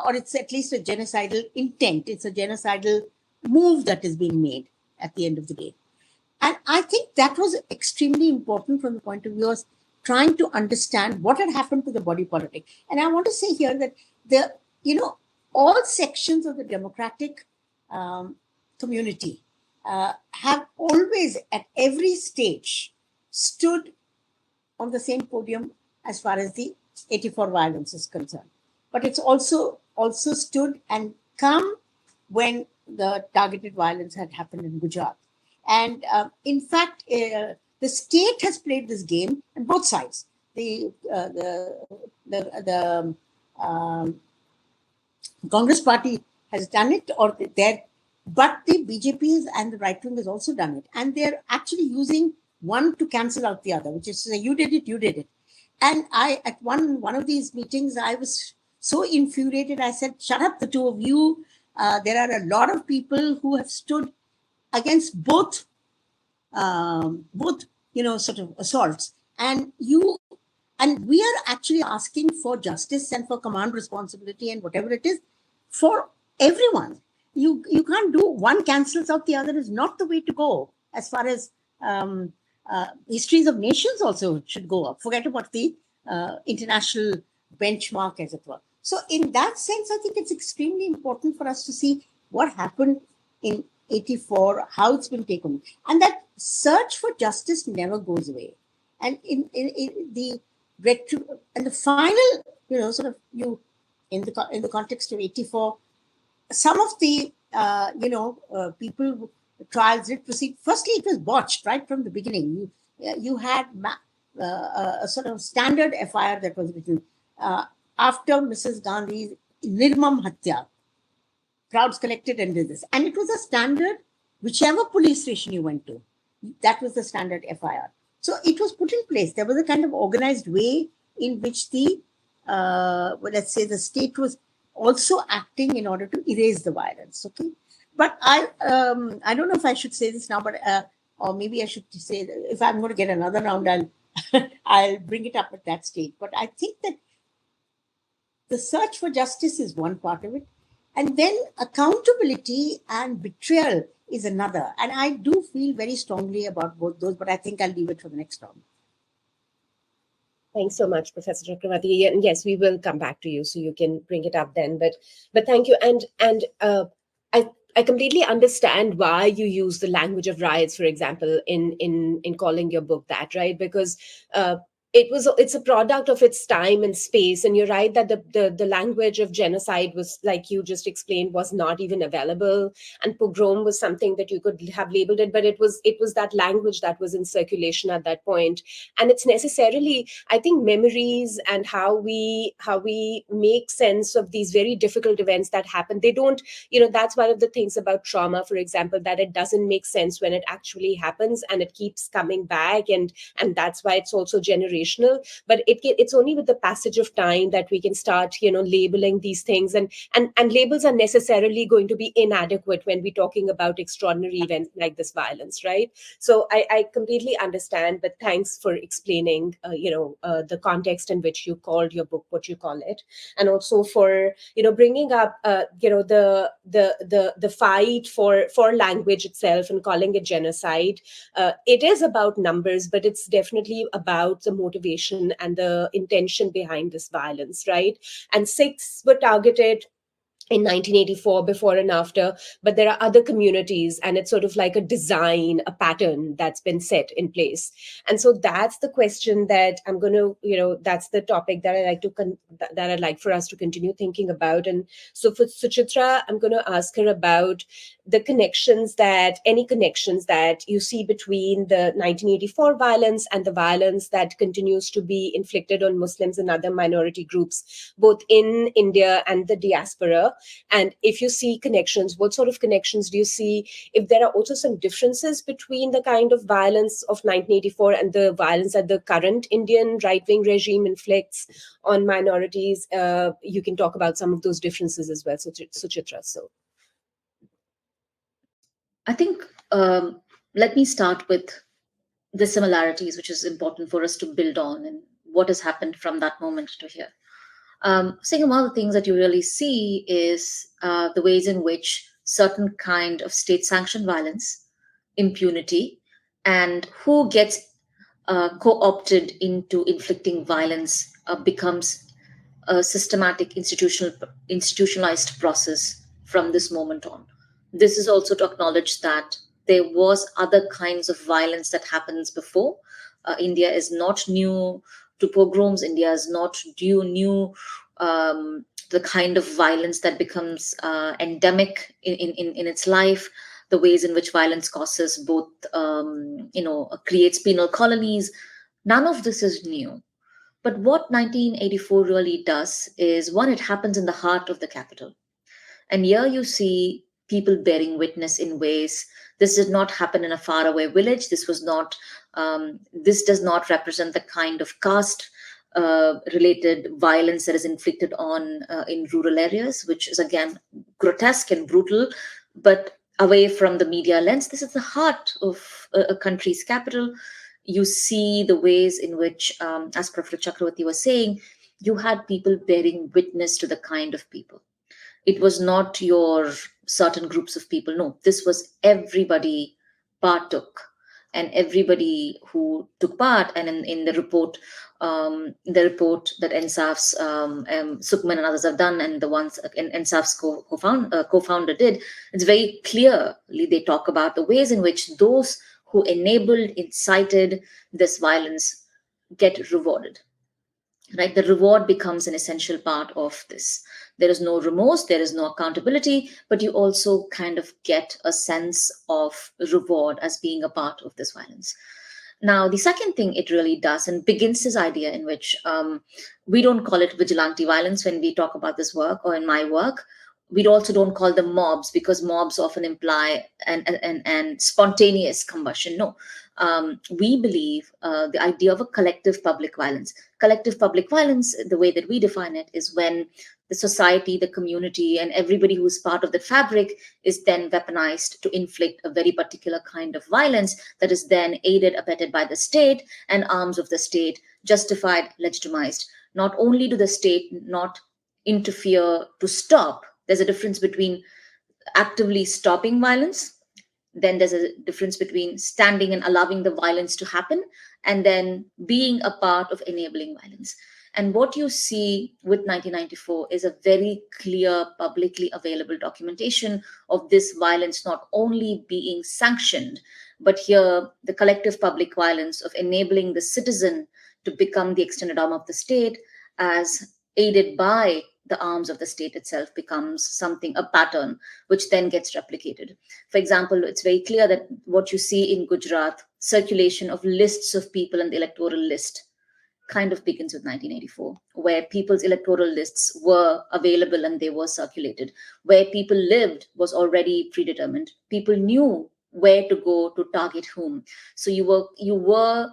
S5: Or it's at least a genocidal intent. It's a genocidal move that is being made at the end of the day. And I think that was extremely important from the point of view of trying to understand what had happened to the body politic. And I want to say here that all sections of the democratic community have always, at every stage, stood on the same podium as far as the 84 violence is concerned. But it's also stood and come when the targeted violence had happened in Gujarat. And in fact, the state has played this game on both sides. The Congress party has done it, but the BJP and the right wing has also done it. And they're actually using one to cancel out the other, which is to say, you did it. And at one of these meetings, I was so infuriated. I said, shut up, the two of you. There are a lot of people who have stood against both sort of assaults. And we are actually asking for justice and for command responsibility and whatever it is for everyone. You can't do one cancels out the other is not the way to go as far as histories of nations also should go up. Forget about the international benchmark, as it were. So in that sense, I think it's extremely important for us to see what happened in 84, how it's been taken. And that search for justice never goes away. And in the final, in the context of 84, some of the, people, trials did proceed. Firstly, it was botched right from the beginning. You had a sort of standard FIR that was written after Mrs. Gandhi's Nirmam Hatya. Crowds collected and did this. And it was a standard, whichever police station you went to, that was the standard FIR. So it was put in place. There was a kind of organized way in which the, let's say, the state was also acting in order to erase the violence. Okay, but I don't know if I should say this now, but or maybe I should say that if I'm going to get another round, I'll bring it up at that stage. But I think that the search for justice is one part of it, and then accountability and betrayal is another. And I do feel very strongly about both those, but I think I'll leave it for the next round.
S4: Thanks so much, Professor Chakravarti. And yes, we will come back to you so you can bring it up then. But thank you. And I completely understand why you use the language of riots, for example, in calling your book that, right? Because it's a product of its time and space. And you're right that the language of genocide was, like you just explained, was not even available. And pogrom was something that you could have labeled it, but it was that language that was in circulation at that point. And it's necessarily, I think, memories and how we make sense of these very difficult events that happen. They don't, that's one of the things about trauma, for example, that it doesn't make sense when it actually happens, and it keeps coming back. And that's why it's also generational. But it's only with the passage of time that we can start, labeling these things, and labels are necessarily going to be inadequate when we're talking about extraordinary events like this violence, right? So I completely understand, but thanks for explaining, the context in which you called your book what you call it, and also for bringing up, the fight for language itself and calling it genocide. It is about numbers, but it's definitely about the motivation and the intention behind this violence, right? And Sikhs were targeted in 1984, before and after, but there are other communities, and it's sort of like a design, a pattern that's been set in place. And so that's the question that I'm going to, that's the topic that I'd like for us to continue thinking about. And so for Suchitra, I'm going to ask her about any connections that you see between the 1984 violence and the violence that continues to be inflicted on Muslims and other minority groups, both in India and the diaspora. And if you see connections, what sort of connections do you see? If there are also some differences between the kind of violence of 1984 and the violence that the current Indian right-wing regime inflicts on minorities, you can talk about some of those differences as well, Suchitra. So
S6: I think let me start with the similarities, which is important for us to build on, and what has happened from that moment to here. Saying one of the things that you really see is the ways in which certain kind of state-sanctioned violence, impunity, and who gets co-opted into inflicting violence becomes a systematic institutionalized process from this moment on. This is also to acknowledge that there was other kinds of violence that happens before. India is not new to pogroms. India is not new the kind of violence that becomes endemic in its life, the ways in which violence causes both, creates penal colonies. None of this is new. But what 1984 really does is, one, it happens in the heart of the capital. And here you see people bearing witness in ways. This did not happen in a faraway village. This does not represent the kind of caste related violence that is inflicted on in rural areas, which is again grotesque and brutal, but away from the media lens. This is the heart of a country's capital. You see the ways in which, as Professor Chakravarti was saying, you had people bearing witness to the kind of people. It was not your certain groups of people. No, this was everybody partook, and everybody who took part. And in the report that Ensaf's Sukhman and others have done, and the ones Ensaf's co-founder did, it's very clearly they talk about the ways in which those who enabled, incited this violence get rewarded. Right, the reward becomes an essential part of this. There is no remorse, there is no accountability, but you also kind of get a sense of reward as being a part of this violence. Now, the second thing it really does and begins this idea in which we don't call it vigilante violence when we talk about this work or in my work. We also don't call them mobs because mobs often imply and spontaneous combustion. No, we believe the idea of a collective public violence. Collective public violence, the way that we define it, is when the society, the community, and everybody who's part of the fabric is then weaponized to inflict a very particular kind of violence that is then aided, abetted by the state and arms of the state, justified, legitimized. Not only do the state not interfere to stop, there's a difference between actively stopping violence, then there's a difference between standing and allowing the violence to happen, and then being a part of enabling violence. And what you see with 1994 is a very clear, publicly available documentation of this violence not only being sanctioned, but here the collective public violence of enabling the citizen to become the extended arm of the state, as aided by the arms of the state itself, becomes something, a pattern, which then gets replicated. For example, it's very clear that what you see in Gujarat, circulation of lists of people in the electoral list, kind of begins with 1984, where people's electoral lists were available and they were circulated. Where people lived was already predetermined. People knew where to go to target whom. So you were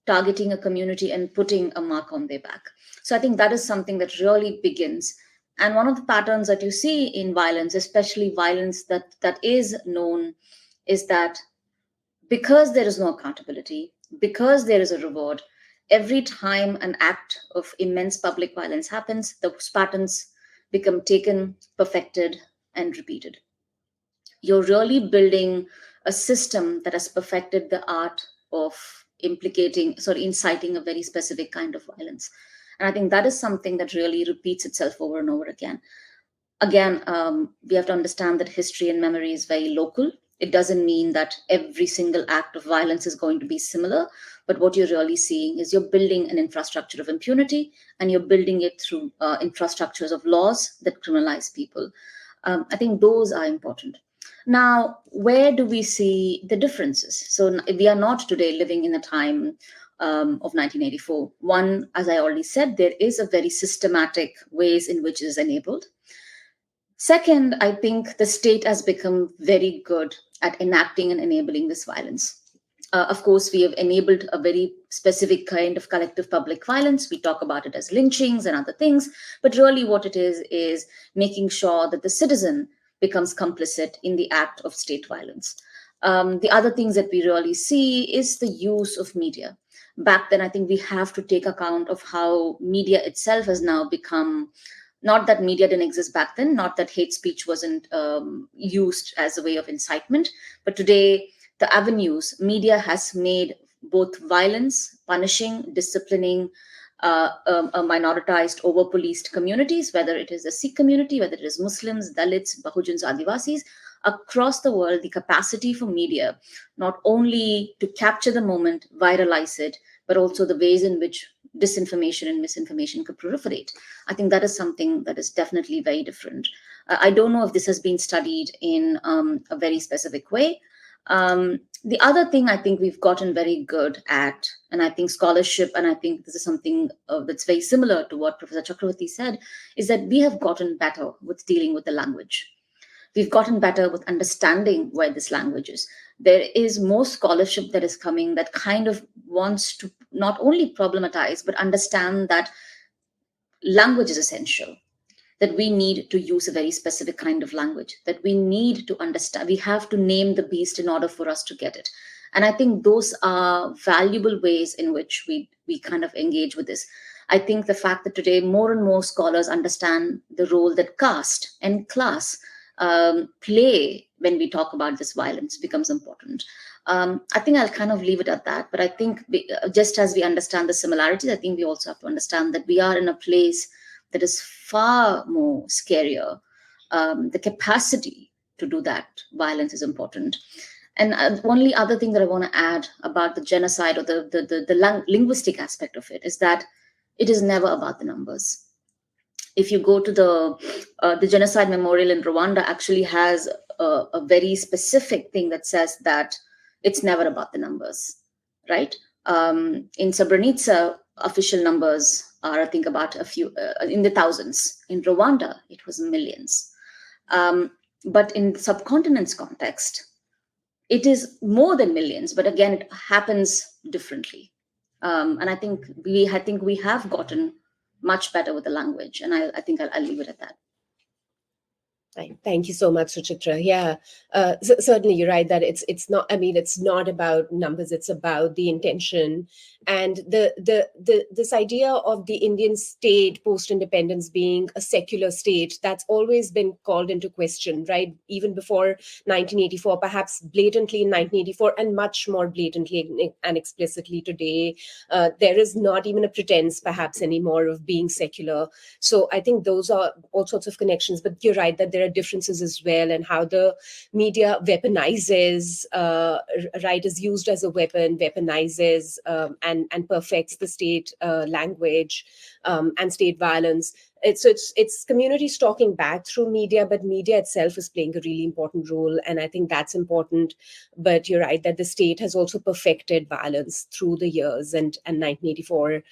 S6: targeting a community and putting a mark on their back. So I think that is something that really begins. And one of the patterns that you see in violence, especially violence that is known, is that because there is no accountability, because there is a reward, every time an act of immense public violence happens, those patterns become taken, perfected, and repeated. You're really building a system that has perfected the art of inciting a very specific kind of violence. And I think that is something that really repeats itself over and over again. Again, we have to understand that history and memory is very local. It doesn't mean that every single act of violence is going to be similar, but what you're really seeing is you're building an infrastructure of impunity, and you're building it through infrastructures of laws that criminalize people. I think those are important. Now, where do we see the differences? So we are not today living in a time of 1984. One, as I already said, there is a very systematic ways in which it is enabled. Second, I think the state has become very good at enacting and enabling this violence. Of course, we have enabled a very specific kind of collective public violence. We talk about it as lynchings and other things, but really what it is making sure that the citizen becomes complicit in the act of state violence. The other things that we really see is the use of media. Back then, I think we have to take account of how media itself has now become, not that media didn't exist back then, not that hate speech wasn't used as a way of incitement, but today the avenues media has made both violence, punishing, disciplining minoritized, over-policed communities, whether it is the Sikh community, whether it is Muslims, Dalits, Bahujans, Adivasis, across the world, the capacity for media, not only to capture the moment, viralize it, but also the ways in which disinformation and misinformation could proliferate. I think that is something that is definitely very different. I don't know if this has been studied in a very specific way. The other thing I think we've gotten very good at, and I think scholarship, and I think this is something that's very similar to what Professor Chakravarti said, is that we have gotten better with dealing with the language. We've gotten better with understanding where this language is. There is more scholarship that is coming that kind of wants to not only problematize, but understand that language is essential, that we need to use a very specific kind of language, that we need to understand, we have to name the beast in order for us to get it. And I think those are valuable ways in which we kind of engage with this. I think the fact that today more and more scholars understand the role that caste and class play when we talk about this violence becomes important. I think I'll kind of leave it at that. But I think just as we understand the similarities, I think we also have to understand that we are in a place that is far more scarier. The capacity to do that violence is important. And only other thing that I want to add about the genocide or the linguistic aspect of it is that it is never about the numbers. If you go to the genocide memorial in Rwanda, actually has a very specific thing that says that it's never about the numbers, right? In Srebrenica, official numbers are, I think, about a few in the thousands. In Rwanda, it was millions. But in the subcontinent's context, it is more than millions. But again, it happens differently. And I think we have gotten much better with the language, and I think I'll leave it at that.
S4: Thank you so much, Suchitra. Yeah, certainly you're right that it's not. I mean, it's not about numbers; it's about the intention and this idea of the Indian state post-independence being a secular state that's always been called into question, right? Even before 1984, perhaps blatantly in 1984, and much more blatantly and explicitly today. There is not even a pretense, perhaps, anymore of being secular. So I think those are all sorts of connections. But you're right that there are differences as well, and how the media weaponizes, right, is used as a weapon, weaponizes and perfects the state language and state violence. It's communities talking back through media, but media itself is playing a really important role, and I think that's important. But you're right that the state has also perfected violence through the years, and 1984,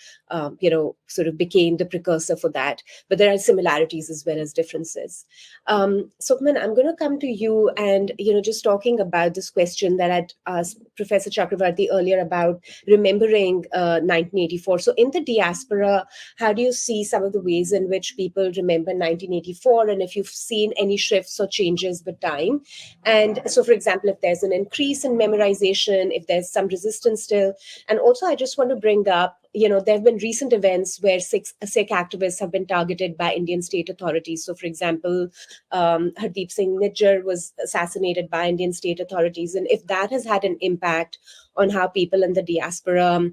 S4: sort of became the precursor for that. But there are similarities as well as differences. Sukhman, I'm going to come to you, and just talking about this question that I'd asked Professor Chakravarti earlier about remembering 1984. So in the diaspora, how do you see some of the ways in which people remember 1984, and if you've seen any shifts or changes with time? And so, for example, if there's an increase in memorization, if there's some resistance still. And also, I just want to bring up, there have been recent events where Sikh activists have been targeted by Indian state authorities. So, for example, Hardeep Singh Nijjar was assassinated by Indian state authorities. And if that has had an impact on how people in the diaspora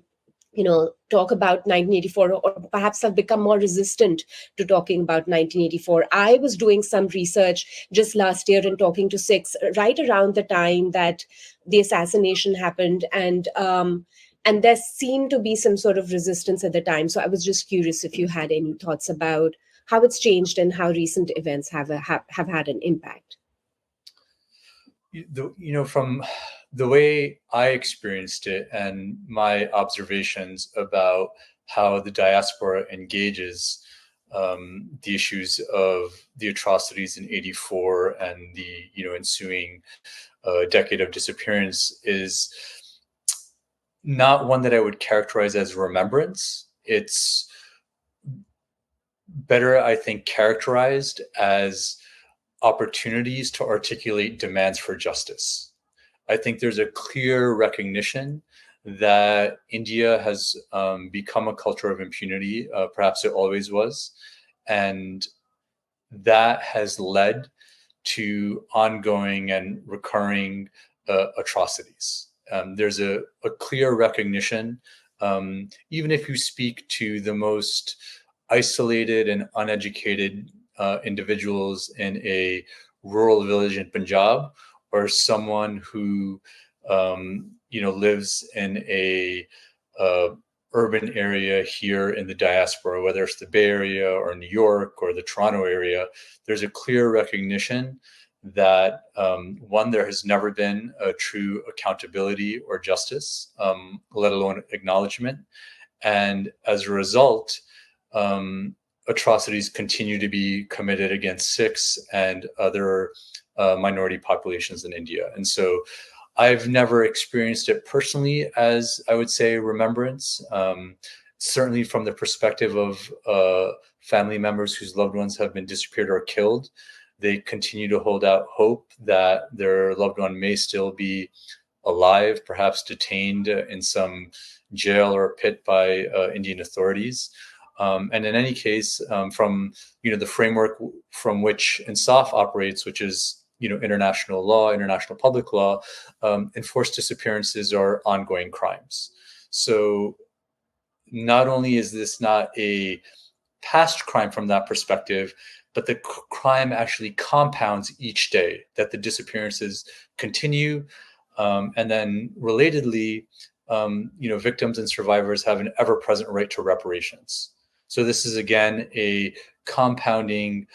S4: talk about 1984, or perhaps have become more resistant to talking about 1984. I was doing some research just last year and talking to Sikhs right around the time that the assassination happened, and there seemed to be some sort of resistance at the time. So I was just curious if you had any thoughts about how it's changed and how recent events have had an impact.
S7: From the way I experienced it and my observations about how the diaspora engages the issues of the atrocities in '84 and the ensuing decade of disappearance is not one that I would characterize as remembrance. It's better, I think, characterized as opportunities to articulate demands for justice. I think there's a clear recognition that India has become a culture of impunity. Perhaps it always was. And that has led to ongoing and recurring atrocities. There's a clear recognition, even if you speak to the most isolated and uneducated individuals in a rural village in Punjab, or someone who lives in a urban area here in the diaspora, whether it's the Bay Area or New York or the Toronto area. There's a clear recognition that one, there has never been a true accountability or justice, let alone acknowledgement, and as a result, atrocities continue to be committed against Sikhs and other minority populations in India. And so I've never experienced it personally as, I would say, remembrance. Certainly from the perspective of family members whose loved ones have been disappeared or killed, they continue to hold out hope that their loved one may still be alive, perhaps detained in some jail or pit by Indian authorities. And in any case, from the framework from which INSAF operates, which is international law, international public law, enforced disappearances are ongoing crimes. So not only is this not a past crime from that perspective, but the crime actually compounds each day, that the disappearances continue. And then relatedly, victims and survivors have an ever-present right to reparations. So this is, again, a compounding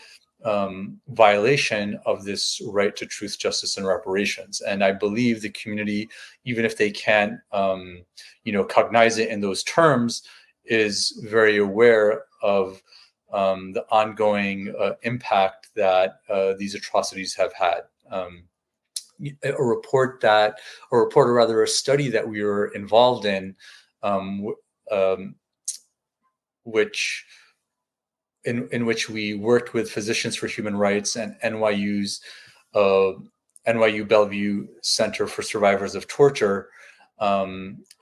S7: violation of this right to truth, justice, and reparations. And I believe the community, even if they can't, cognize it in those terms, is very aware of the ongoing impact that these atrocities have had. A study that we were involved in, which in which we worked with Physicians for Human Rights and NYU's NYU Bellevue Center for Survivors of Torture,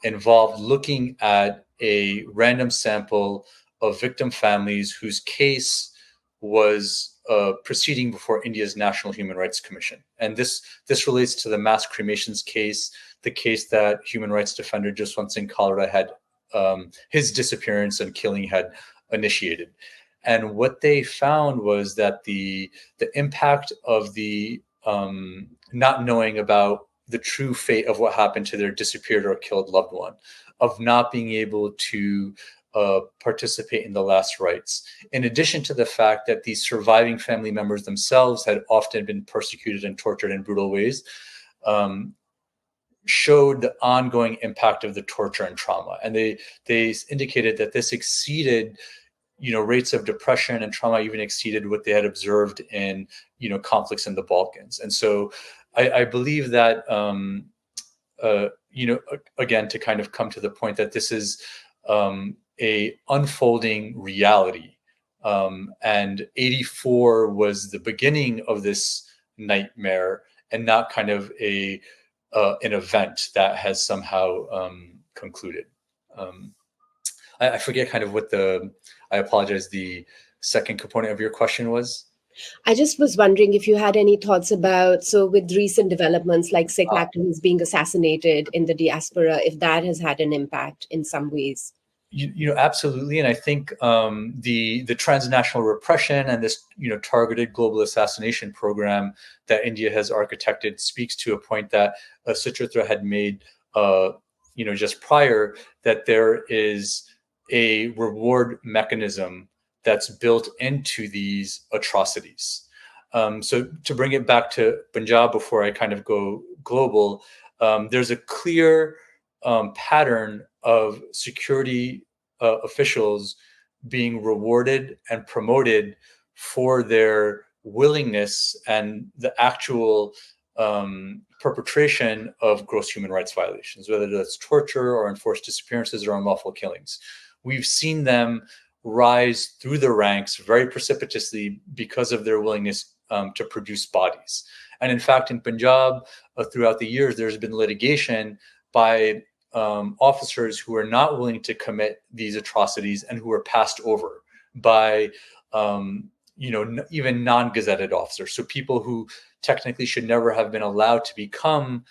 S7: involved looking at a random sample of victim families whose case was proceeding before India's National Human Rights Commission. And this relates to the mass cremations case, the case that human rights defender Jaswant Singh Kalra had, his disappearance and killing had initiated. And what they found was that the impact of the not knowing about the true fate of what happened to their disappeared or killed loved one, of not being able to participate in the last rites, in addition to the fact that these surviving family members themselves had often been persecuted and tortured in brutal ways, showed the ongoing impact of the torture and trauma. And they indicated that this exceeded, rates of depression and trauma even exceeded what they had observed in, conflicts in the Balkans. And so I believe that, again, to kind of come to the point that this is a unfolding reality. And 84 was the beginning of this nightmare and not kind of an event that has somehow concluded. I forget kind of what I apologize, the second component of your question was.
S4: I just was wondering if you had any thoughts about, so with recent developments like Sikh activists being assassinated in the diaspora, if that has had an impact in some ways.
S7: Absolutely. And I think the transnational repression and this, targeted global assassination program that India has architected speaks to a point that Suchitra had made, just prior, that there is a reward mechanism that's built into these atrocities. So to bring it back to Punjab before I kind of go global, there's a clear pattern of security officials being rewarded and promoted for their willingness and the actual perpetration of gross human rights violations, whether that's torture or enforced disappearances or unlawful killings. We've seen them rise through the ranks very precipitously because of their willingness to produce bodies. And in fact, in Punjab, throughout the years, there's been litigation by officers who are not willing to commit these atrocities and who are passed over by, even non-gazetted officers. So people who technically should never have been allowed to become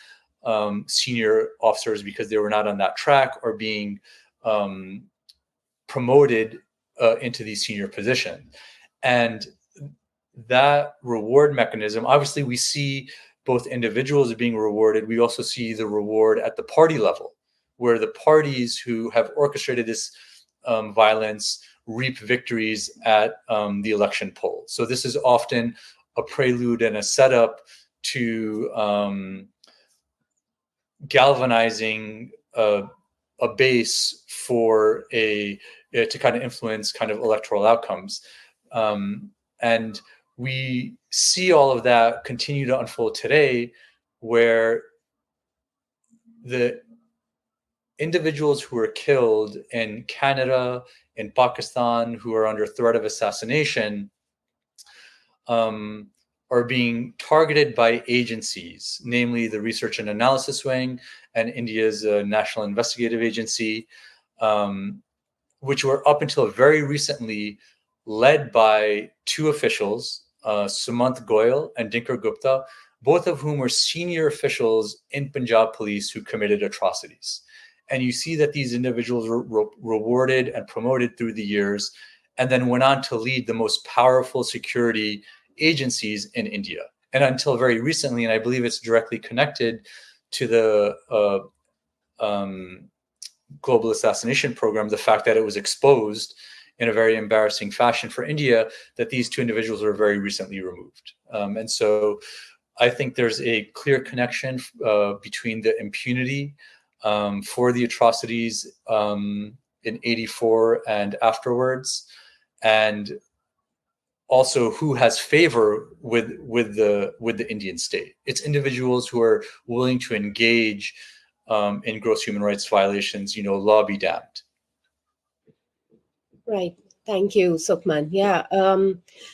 S7: senior officers because they were not on that track or being promoted into these senior positions. And that reward mechanism, obviously we see both individuals being rewarded. We also see the reward at the party level, where the parties who have orchestrated this violence reap victories at the election poll. So this is often a prelude and a setup to galvanizing a base for to kind of influence kind of electoral outcomes. And we see all of that continue to unfold today, where the individuals who are killed in Canada, in Pakistan, who are under threat of assassination, are being targeted by agencies, namely the Research and Analysis Wing and India's National Investigative Agency, which were up until very recently led by two officials, Sumant Goyal and Dinkar Gupta, both of whom were senior officials in Punjab police who committed atrocities. And you see that these individuals were rewarded and promoted through the years, and then went on to lead the most powerful security agencies in India. And until very recently, and I believe it's directly connected to the global assassination program, the fact that it was exposed in a very embarrassing fashion for India that these two individuals were very recently removed. And so I think there's a clear connection between the impunity for the atrocities in 84 and afterwards, and also who has favor with the Indian state. It's individuals who are willing to engage in gross human rights violations, law be damned.
S4: Right. Thank you, Sukman. Yeah.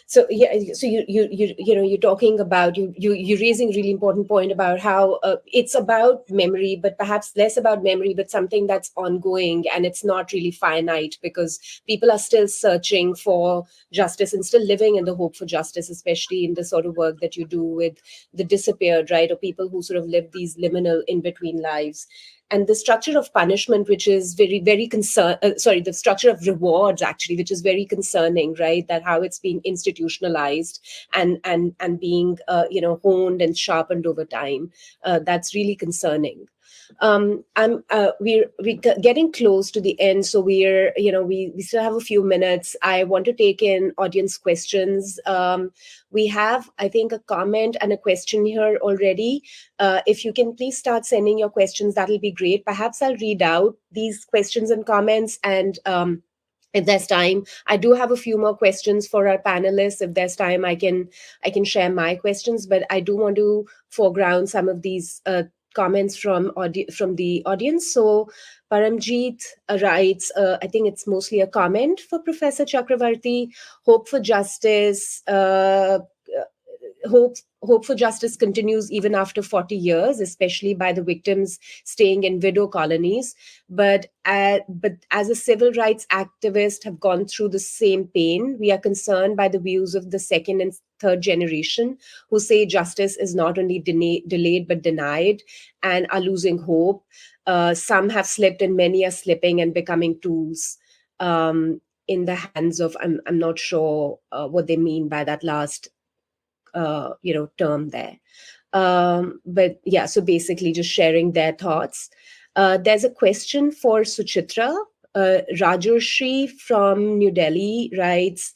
S4: So you're talking about you're raising a really important point about how it's about memory, but perhaps less about memory, but something that's ongoing, and it's not really finite, because people are still searching for justice and still living in the hope for justice, especially in the sort of work that you do with the disappeared, right, or people who sort of live these liminal in between lives. And the structure of punishment, which is very, very the structure of rewards, actually, which is very concerning, right? That how it's being institutionalized and being, honed and sharpened over time. That's really concerning. We're getting close to the end, so we still have a few minutes. I want to take in audience questions. We have, I think, a comment and a question here already. If you can please start sending your questions, that'll be great. Perhaps I'll read out these questions and comments, and if there's time, I do have a few more questions for our panelists. If there's time, I can share my questions, but I do want to foreground some of these comments from the audience. So Paramjeet writes, I think it's mostly a comment for Professor Chakravarti. Hope for justice. Hope for justice continues even after 40 years, especially by the victims staying in widow colonies. But as a civil rights activist have gone through the same pain, we are concerned by the views of the second and third generation who say justice is not only delayed but denied and are losing hope. Some have slipped and many are slipping and becoming tools in the hands of, I'm not sure what they mean by that last term there. But yeah, so basically just sharing their thoughts. There's a question for Suchitra. Rajarshi from New Delhi writes,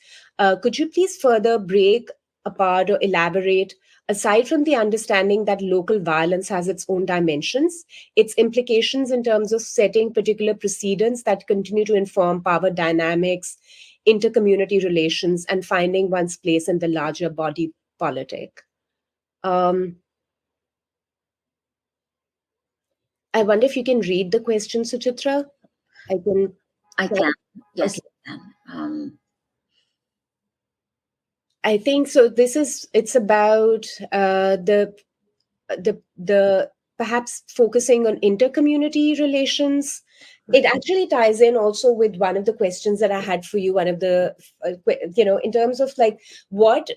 S4: could you please further break apart or elaborate, aside from the understanding that local violence has its own dimensions, its implications in terms of setting particular precedents that continue to inform power dynamics, intercommunity relations, and finding one's place in the larger body politic? I wonder if you can read the question, Suchitra.
S6: I can. Yes,
S4: Okay.
S6: I can.
S4: I think so. It's about the perhaps focusing on intercommunity relations. It actually ties in also with one of the questions that I had for you. One of the, in terms of like what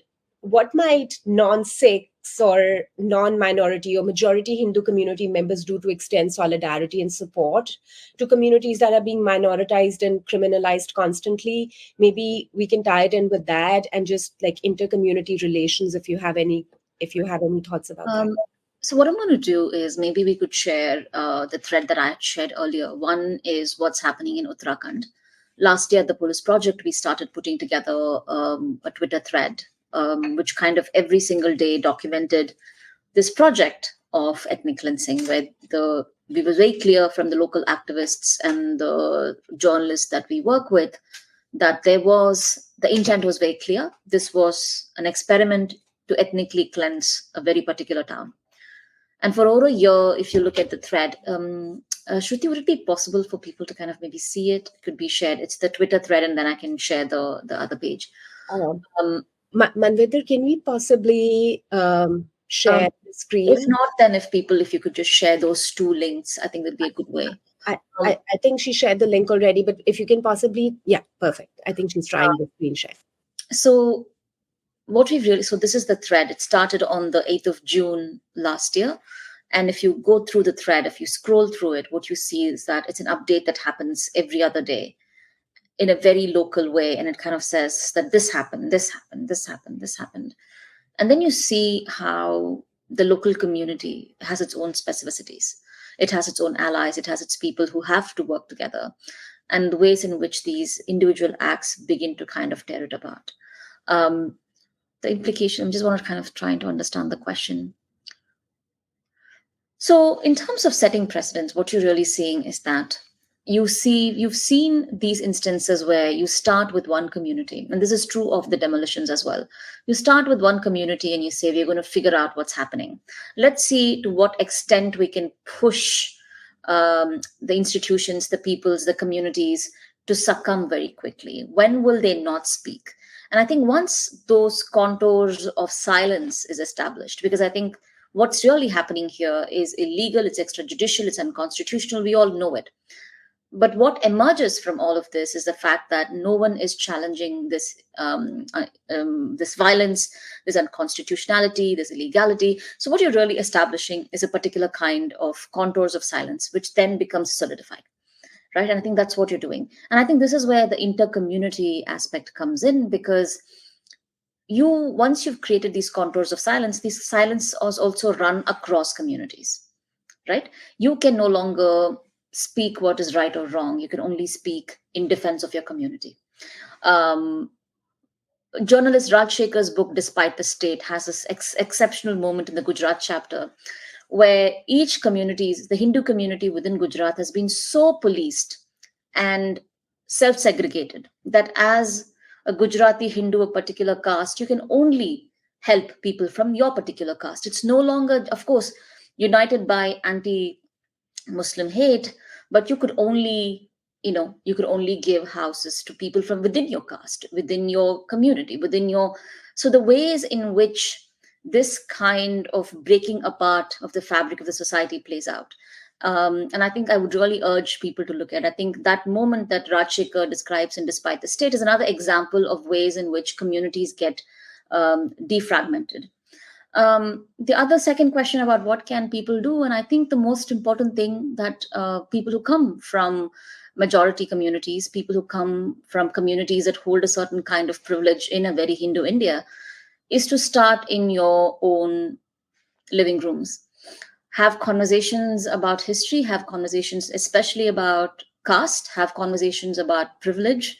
S4: might non-Sikhs or non-minority or majority Hindu community members do to extend solidarity and support to communities that are being minoritized and criminalized constantly? Maybe we can tie it in with that, and just like intercommunity relations, if you have any thoughts about that.
S6: So what I'm going to do is maybe we could share the thread that I had shared earlier. One is what's happening in Uttarakhand. Last year at the Police Project, we started putting together a Twitter thread, which kind of every single day documented this project of ethnic cleansing, where we were very clear from the local activists and the journalists that we work with that the intent was very clear. This was an experiment to ethnically cleanse a very particular town. And for over a year, if you look at the thread, Shruti, would it be possible for people to kind of maybe see it? It could be shared. It's the Twitter thread, and then I can share the other page.
S4: Manvinder, can we possibly share the screen?
S6: If not, then if you could just share those two links, I think that'd be a good way.
S4: I think she shared the link already, but if you can possibly, yeah, perfect. I think she's trying the screen share.
S6: So this is the thread. It started on the 8th of June last year. And if you go through the thread, if you scroll through it, what you see is that it's an update that happens every other day in a very local way. And it kind of says that this happened, this happened, this happened, this happened. And then you see how the local community has its own specificities. It has its own allies. It has its people who have to work together. and the ways in which these individual acts begin to kind of tear it apart. The implication, I just want to kind of trying to understand the question. So in terms of setting precedents, what you're really seeing is that you've seen these instances where you start with one community, and this is true of the demolitions as well. You start with one community and you say, we're going to figure out what's happening. Let's see to what extent we can push the institutions, the peoples, the communities to succumb very quickly. When will they not speak? And I think once those contours of silence is established, because I think what's really happening here is illegal, it's extrajudicial, it's unconstitutional, we all know it. But what emerges from all of this is the fact that no one is challenging this this violence, this unconstitutionality, this illegality. So what you're really establishing is a particular kind of contours of silence, which then becomes solidified, right? And I think that's what you're doing. And I think this is where the inter-community aspect comes in, because once you've created these contours of silence, these silence is also run across communities, right? You can no longer speak what is right or wrong. You can only speak in defense of your community. Journalist Rajshekhar's book, Despite the State, has this exceptional moment in the Gujarat chapter where each community, the Hindu community within Gujarat, has been so policed and self-segregated that as a Gujarati Hindu, a particular caste, you can only help people from your particular caste. It's no longer, of course, united by anti-Muslim hate, but you could only give houses to people from within your caste, within your community, so the ways in which this kind of breaking apart of the fabric of the society plays out. And I think I would really urge people to look at. I think that moment that Rajshekhar describes in Despite the State is another example of ways in which communities get defragmented. The other second question about what can people do, and I think the most important thing that people who come from majority communities, people who come from communities that hold a certain kind of privilege in a very Hindu India, is to start in your own living rooms. Have conversations about history, have conversations especially about caste, have conversations about privilege,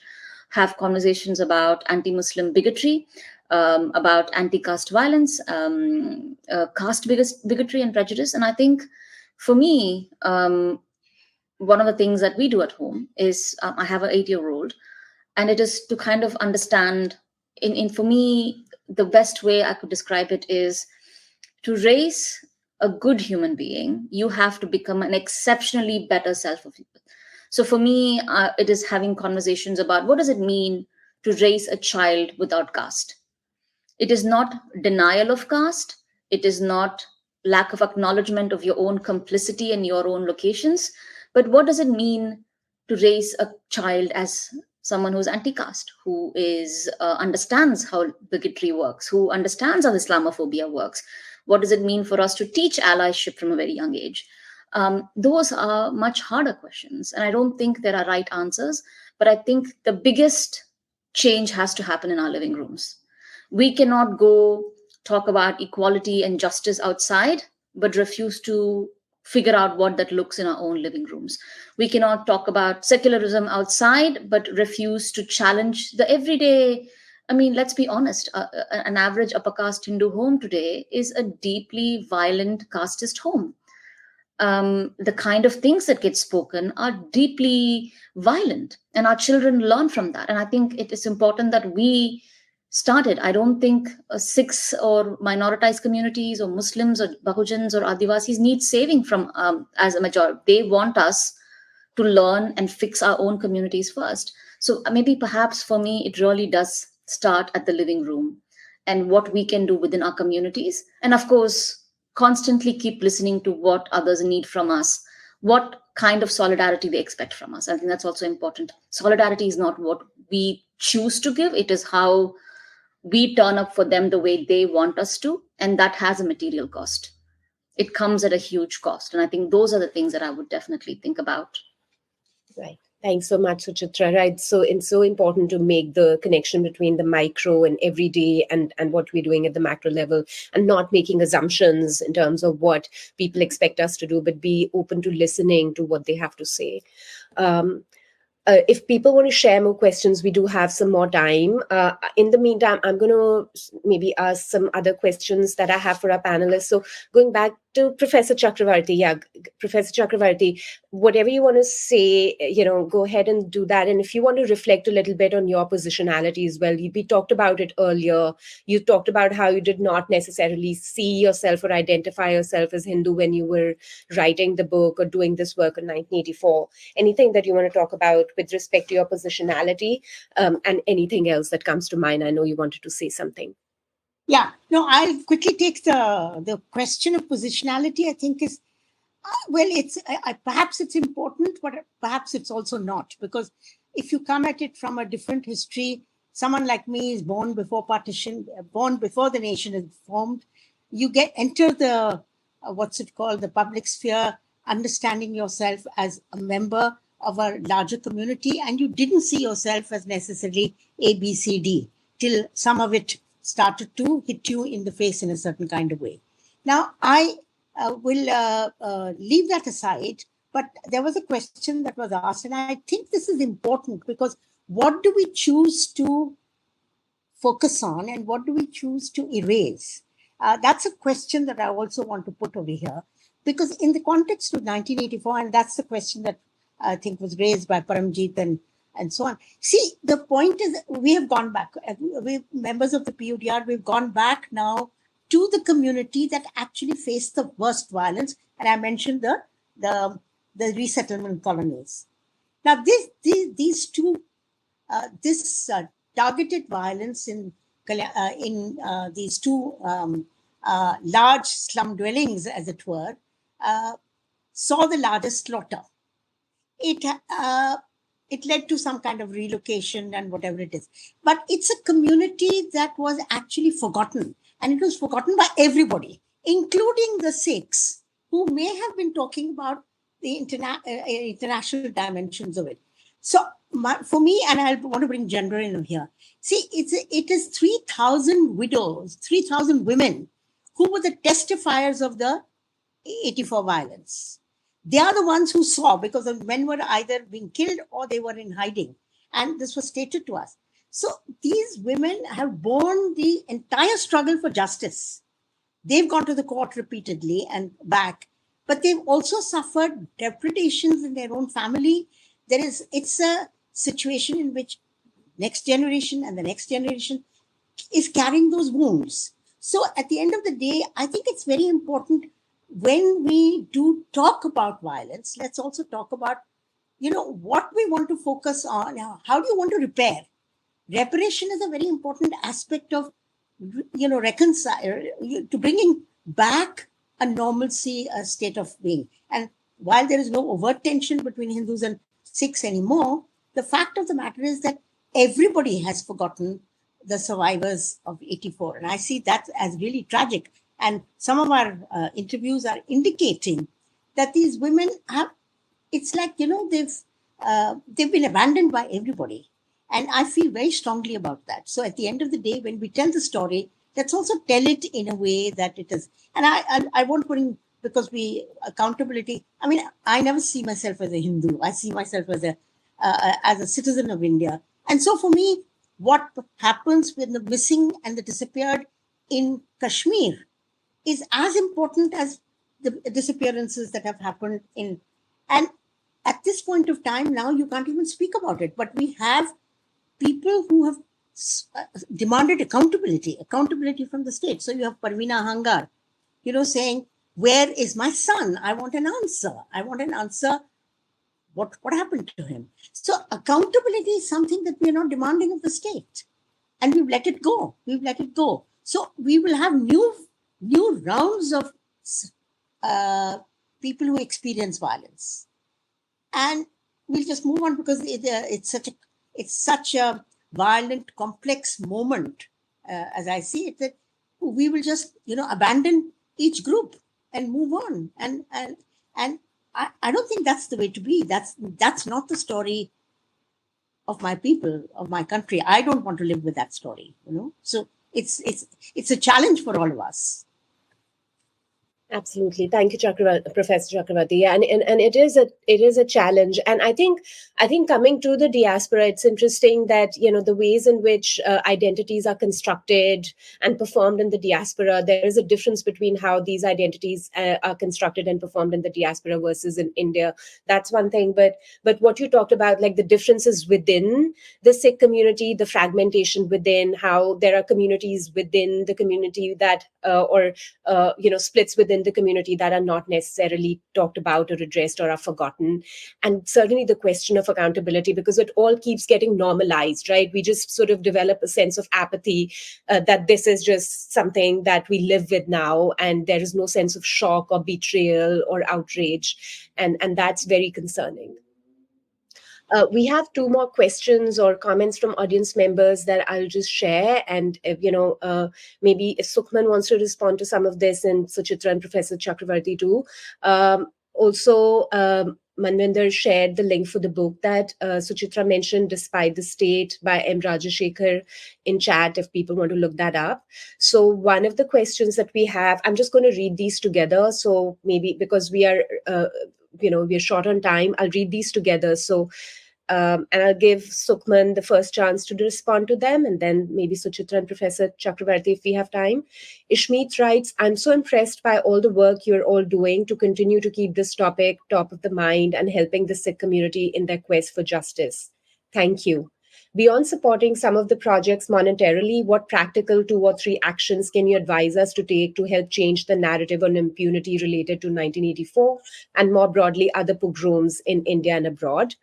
S6: have conversations about anti-Muslim bigotry, about anti-caste violence, caste bigotry and prejudice. And I think for me, one of the things that we do at home is I have an 8-year-old, and it is to kind of understand, for me, the best way I could describe it is to raise a good human being, you have to become an exceptionally better self of you. So for me, it is having conversations about what does it mean to raise a child without caste. It is not denial of caste. It is not lack of acknowledgement of your own complicity and your own locations. But what does it mean to raise a child as someone who's anti-caste, who understands how bigotry works, who understands how Islamophobia works? What does it mean for us to teach allyship from a very young age? Those are much harder questions. And I don't think there are right answers, but I think the biggest change has to happen in our living rooms. We cannot go talk about equality and justice outside, but refuse to figure out what that looks in our own living rooms. We cannot talk about secularism outside, but refuse to challenge the everyday. I mean, let's be honest, an average upper caste Hindu home today is a deeply violent casteist home. The kind of things that get spoken are deeply violent, and our children learn from that. And I think it is important that we started. I don't think Sikhs or minoritized communities or Muslims or Bahujans or Adivasis need saving from as a majority. They want us to learn and fix our own communities first. So maybe perhaps for me, it really does start at the living room and what we can do within our communities. And of course, constantly keep listening to what others need from us, what kind of solidarity they expect from us. I think that's also important. Solidarity is not what we choose to give. It is how we turn up for them the way they want us to. And that has a material cost. It comes at a huge cost. And I think those are the things that I would definitely think about.
S4: Right. Thanks so much, Suchitra. Right. So it's so important to make the connection between the micro and everyday and what we're doing at the macro level, and not making assumptions in terms of what people expect us to do, but be open to listening to what they have to say. if people want to share more questions, we do have some more time. In the meantime, I'm going to maybe ask some other questions that I have for our panelists. So going back to Professor Chakravarti, Professor Chakravarti, whatever you want to say, go ahead and do that. And if you want to reflect a little bit on your positionality as well, we talked about it earlier. You talked about how you did not necessarily see yourself or identify yourself as Hindu when you were writing the book or doing this work in 1984. Anything that you want to talk about with respect to your positionality, and anything else that comes to mind? I know you wanted to say something.
S5: Yeah, no, I'll quickly take the question of positionality. I think is, well, it's perhaps it's important, but perhaps it's also not, because if you come at it from a different history, someone like me is born before partition, born before the nation is formed. You enter the what's it called, the public sphere, understanding yourself as a member of a larger community, and you didn't see yourself as necessarily A, B, C, D till some of it started to hit you in the face in a certain kind of way. Now, I will leave that aside, but there was a question that was asked, and I think this is important, because what do we choose to focus on and what do we choose to erase? That's a question that I also want to put over here, because in the context of 1984, and that's the question that I think was raised by Paramjeet and so on. See, the point is we have gone back. We members of the PUDR, we've gone back now to the community that actually faced the worst violence. And I mentioned the resettlement colonies. Now, these two, this targeted violence in these two large slum dwellings, as it were, saw the largest slaughter. It led to some kind of relocation and whatever it is. But it's a community that was actually forgotten. And it was forgotten by everybody, including the Sikhs, who may have been talking about the international dimensions of it. So for me, and I want to bring gender in here, see, it is 3,000 widows, 3,000 women who were the testifiers of the 84 violence. They are the ones who saw, because the men were either being killed or they were in hiding. And this was stated to us. So these women have borne the entire struggle for justice. They've gone to the court repeatedly and back, but they've also suffered depredations in their own family. It's a situation in which next generation and the next generation is carrying those wounds. So at the end of the day, I think it's very important, when we do talk about violence, let's also talk about, what we want to focus on. How do you want to repair? Reparation is a very important aspect of, reconcile, to bringing back a normalcy, a state of being. And while there is no overt tension between Hindus and Sikhs anymore, the fact of the matter is that everybody has forgotten the survivors of 84. And I see that as really tragic. And some of our interviews are indicating that these women have, it's like, they've been abandoned by everybody. And I feel very strongly about that. So at the end of the day, when we tell the story, let's also tell it in a way that it is. And I won't put in, because accountability, I mean, I never see myself as a Hindu. I see myself as a citizen of India. And so for me, what happens with the missing and the disappeared in Kashmir is as important as the disappearances that have happened and at this point of time now, you can't even speak about it, but we have people who have demanded accountability from the state. So you have Parveena Hangar, saying, where is my son? I want an answer. What happened to him? So accountability is something that we are not demanding of the state, and we've let it go. So we will have new rounds of people who experience violence, and we'll just move on, because it's such a violent, complex moment, as I see it, that we will just abandon each group and move on, and I don't think that's the way to be. That's not the story of my people, of my country. I don't want to live with that story, So it's a challenge for all of us.
S4: Absolutely. Thank you, Professor Chakravarti. Yeah, and it is a challenge. And I think coming to the diaspora, it's interesting that the ways in which identities are constructed and performed in the diaspora. There is a difference between how these identities are constructed and performed in the diaspora versus in India. That's one thing. But what you talked about, like the differences within the Sikh community, the fragmentation within, how there are communities within the community that or splits within the community that are not necessarily talked about or addressed or are forgotten. And certainly the question of accountability, because it all keeps getting normalized, right? We just sort of develop a sense of apathy that this is just something that we live with now, and there is no sense of shock or betrayal or outrage. And that's very concerning. We have two more questions or comments from audience members that I'll just share. And, maybe if Sukhman wants to respond to some of this, and Suchitra and Professor Chakravarti too. Manvinder shared the link for the book that Suchitra mentioned, Despite the State by M. Rajashekhar, in chat if people want to look that up. So one of the questions that we have, I'm just going to read these together. So maybe because we are, we're short on time, I'll read these together. So and I'll give Sukhman the first chance to respond to them, and then maybe Suchitra and Professor Chakravarti if we have time. Ishmeet writes, I'm so impressed by all the work you're all doing to continue to keep this topic top of the mind and helping the Sikh community in their quest for justice. Thank you. Beyond supporting some of the projects monetarily, what practical 2 or 3 actions can you advise us to take to help change the narrative on impunity related to 1984 and more broadly other pogroms in India and abroad?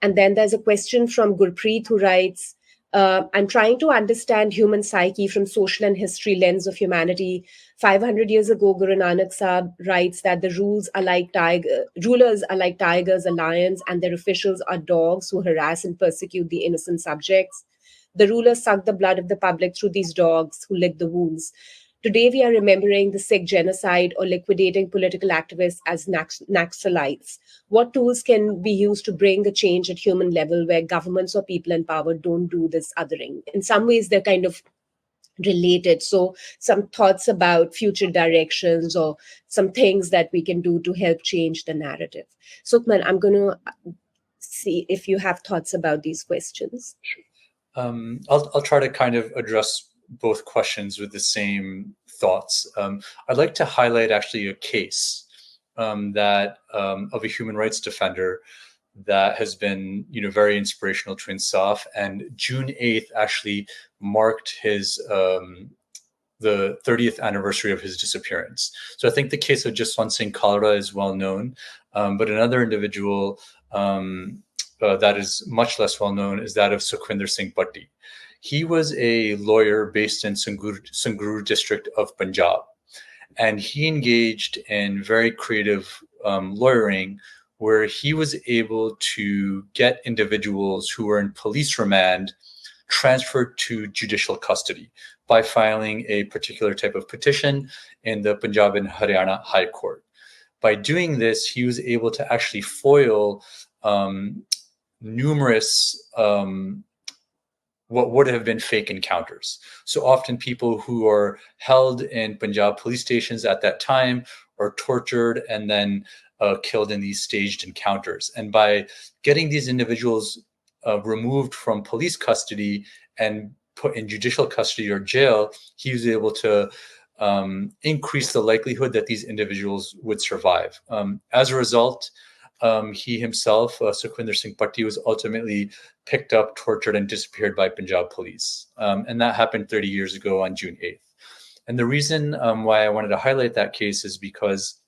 S4: And then there's a question from Gurpreet who writes, I'm trying to understand human psyche from social and history lens of humanity. 500 years ago, Guru Nanak Sahib writes that the rulers are like tigers or lions, and their officials are dogs who harass and persecute the innocent subjects. The rulers suck the blood of the public through these dogs who lick the wounds. Today, we are remembering the Sikh genocide or liquidating political activists as Naxalites. What tools can be used to bring a change at human level where governments or people in power don't do this othering? In some ways, they're kind of related. So some thoughts about future directions or some things that we can do to help change the narrative. Sukhman, I'm going to see if you have thoughts about these questions.
S7: I'll try to kind of address both questions with the same thoughts. I'd like to highlight actually a case that of a human rights defender that has been very inspirational to Insaf. And June 8th actually marked his the 30th anniversary of his disappearance. So I think the case of Jaswant Singh Kalra is well known, but another individual that is much less well known is that of Sukhwinder Singh Patti. He was a lawyer based in Sangrur district of Punjab, and he engaged in very creative lawyering where he was able to get individuals who were in police remand transferred to judicial custody by filing a particular type of petition in the Punjab and Haryana High Court. By doing this, he was able to actually foil numerous what would have been fake encounters. So often people who are held in Punjab police stations at that time are tortured and then killed in these staged encounters. And by getting these individuals removed from police custody and put in judicial custody or jail, he was able to increase the likelihood that these individuals would survive. As a result, he himself, Sukhwinder Singh Patti, was ultimately picked up, tortured, and disappeared by Punjab police. And that happened 30 years ago on June 8th. And the reason why I wanted to highlight that case is because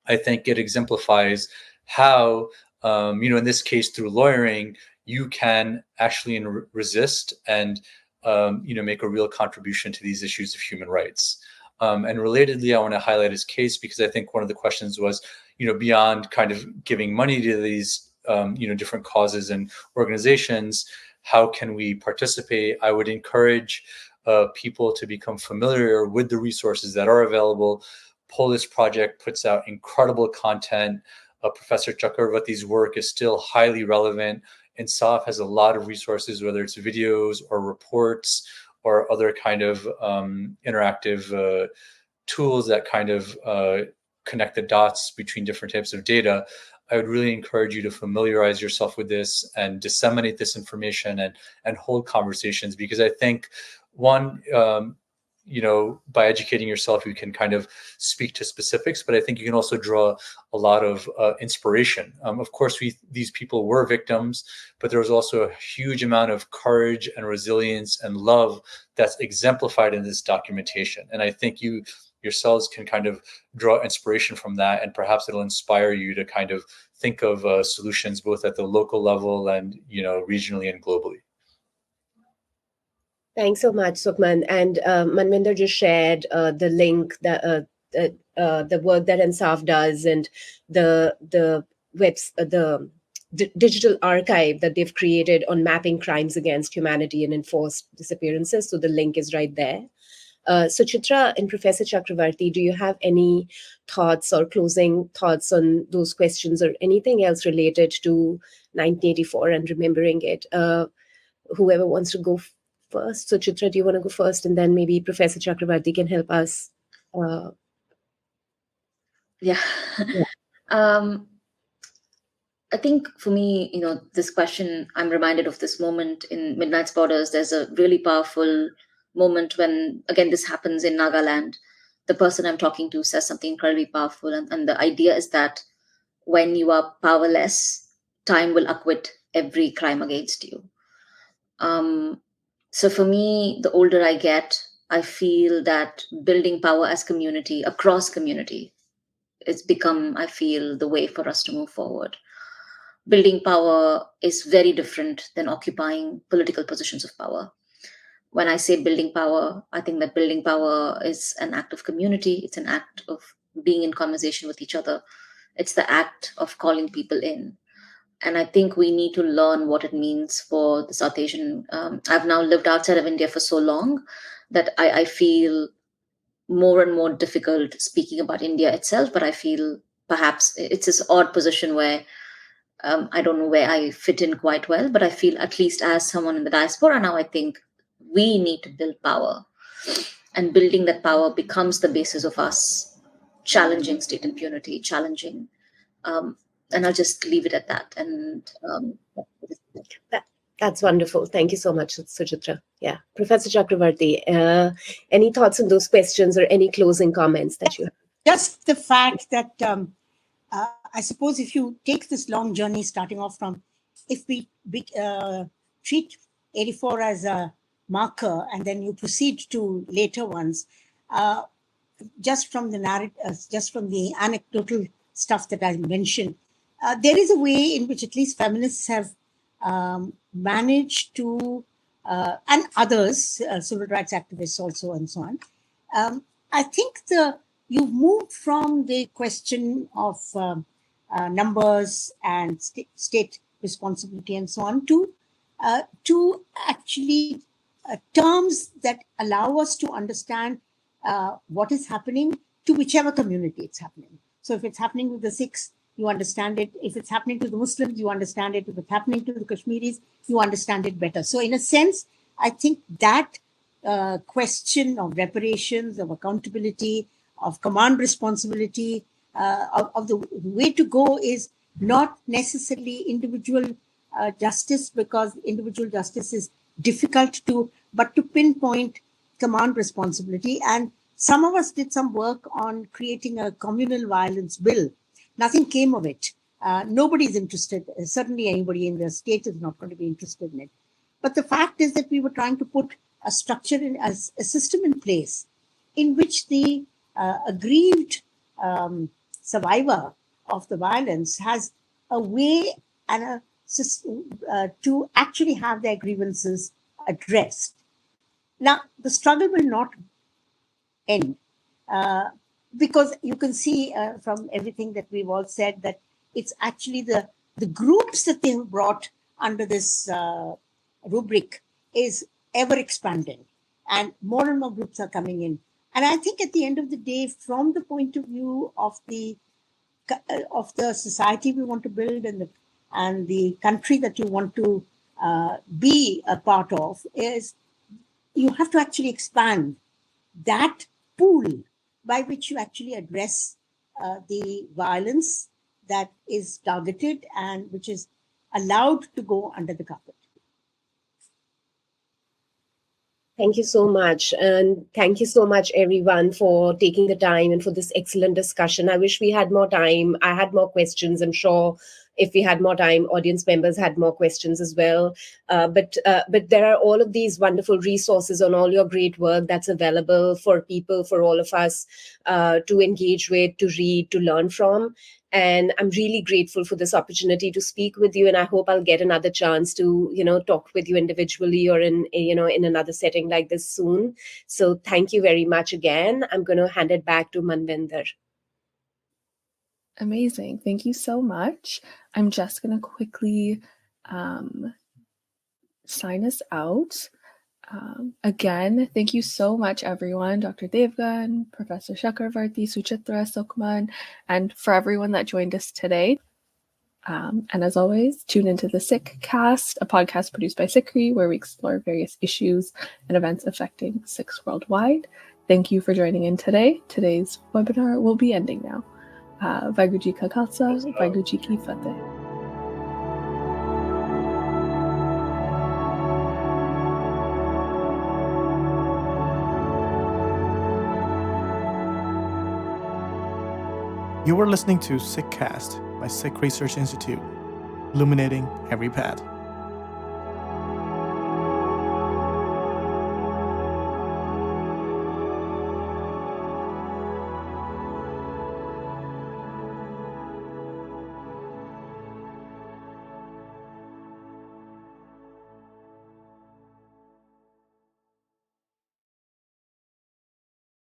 S7: I think it exemplifies how, in this case, through lawyering, you can actually resist and, make a real contribution to these issues of human rights. And relatedly, I want to highlight his case because I think one of the questions was, beyond kind of giving money to these, different causes and organizations, how can we participate? I would encourage people to become familiar with the resources that are available. Polis Project puts out incredible content. Professor Chakravarti's work is still highly relevant. Insaf has a lot of resources, whether it's videos or reports or other kind of interactive tools that kind of connect the dots between different types of data, I would really encourage you to familiarize yourself with this and disseminate this information and hold conversations, because I think one, by educating yourself, you can kind of speak to specifics, but I think you can also draw a lot of inspiration. Of course, these people were victims, but there was also a huge amount of courage and resilience and love that's exemplified in this documentation. And I think you yourselves can kind of draw inspiration from that, and perhaps it'll inspire you to kind of think of solutions both at the local level and, regionally and globally.
S4: Thanks so much, Sukhman. And Manvinder just shared the link, the work that Insaf does, and the digital archive that they've created on mapping crimes against humanity and enforced disappearances. So the link is right there. Suchitra and Professor Chakravarti, do you have any thoughts or closing thoughts on those questions, or anything else related to 1984 and remembering it? Whoever wants to go first. So Chitra, do you want to go first, and then maybe Professor Chakravarti can help us?
S6: Yeah. I think for me, this question, I'm reminded of this moment in Midnight's Borders. There's a really powerful moment when, again, this happens in Nagaland. The person I'm talking to says something incredibly powerful. And the idea is that when you are powerless, time will acquit every crime against you. So for me, the older I get, I feel that building power as community, across community, it's become, I feel, the way for us to move forward. Building power is very different than occupying political positions of power. When I say building power, I think that building power is an act of community. It's an act of being in conversation with each other. It's the act of calling people in. And I think we need to learn what it means for the South Asian. I've now lived outside of India for so long that I feel more and more difficult speaking about India itself, but I feel perhaps it's this odd position where I don't know where I fit in quite well, but I feel, at least as someone in the diaspora now, I think we need to build power. And building that power becomes the basis of us challenging state impunity, challenging and I'll just leave it at that. And
S4: that's wonderful. Thank you so much, Suchitra. Yeah, Professor Chakravarti, any thoughts on those questions or any closing comments that you have?
S5: Just the fact that I suppose if you take this long journey, starting off from, if we treat 84 as a marker and then you proceed to later ones, just from the narrative, just from the anecdotal stuff that I mentioned, there is a way in which at least feminists have managed to, and others, civil rights activists also, and so on. I think you've moved from the question of numbers and state responsibility and so on to actually terms that allow us to understand what is happening to whichever community it's happening. So if it's happening with the Sikhs, you understand it. If it's happening to the Muslims, you understand it. If it's happening to the Kashmiris, you understand it better. So in a sense, I think that question of reparations, of accountability, of command responsibility, of the way to go is not necessarily individual justice, because individual justice is difficult to, but to pinpoint command responsibility. And some of us did some work on creating a communal violence bill. Nothing came of it. Nobody's interested. Certainly anybody in the state is not going to be interested in it. But the fact is that we were trying to put a structure, a system in place in which the aggrieved survivor of the violence has a way and a system to actually have their grievances addressed. Now, the struggle will not end because you can see from everything that we've all said that it's actually the groups that they've brought under this rubric is ever expanding, and more groups are coming in. And I think at the end of the day, from the point of view of the society we want to build and the country that you want to be a part of, is you have to actually expand that pool by which you actually address the violence that is targeted and which is allowed to go under the carpet.
S4: Thank you so much. And thank you so much, everyone, for taking the time and for this excellent discussion. I wish we had more time. I had more questions. I'm sure if we had more time, audience members had more questions as well. But there are all of these wonderful resources on all your great work that's available for people, for all of us to engage with, to read, to learn from. And I'm really grateful for this opportunity to speak with you. And I hope I'll get another chance to, talk with you individually or in another setting like this soon. So thank you very much again. I'm going to hand it back to Manvinder.
S3: Amazing. Thank you so much. I'm just going to quickly sign us out. Again, thank you so much, everyone, Dr. Devgan, Professor Chakravarti, Suchitra, Sukman, and for everyone that joined us today. And as always, tune into the Sikh Cast, a podcast produced by Sikhri, where we explore various issues and events affecting Sikhs worldwide. Thank you for joining in today. Today's webinar will be ending now. Vaheguru Ji Ka Khalsa, Vaheguru Ji Ki Fateh.
S1: You were listening to Sikh Cast by Sikh Research Institute, illuminating every path.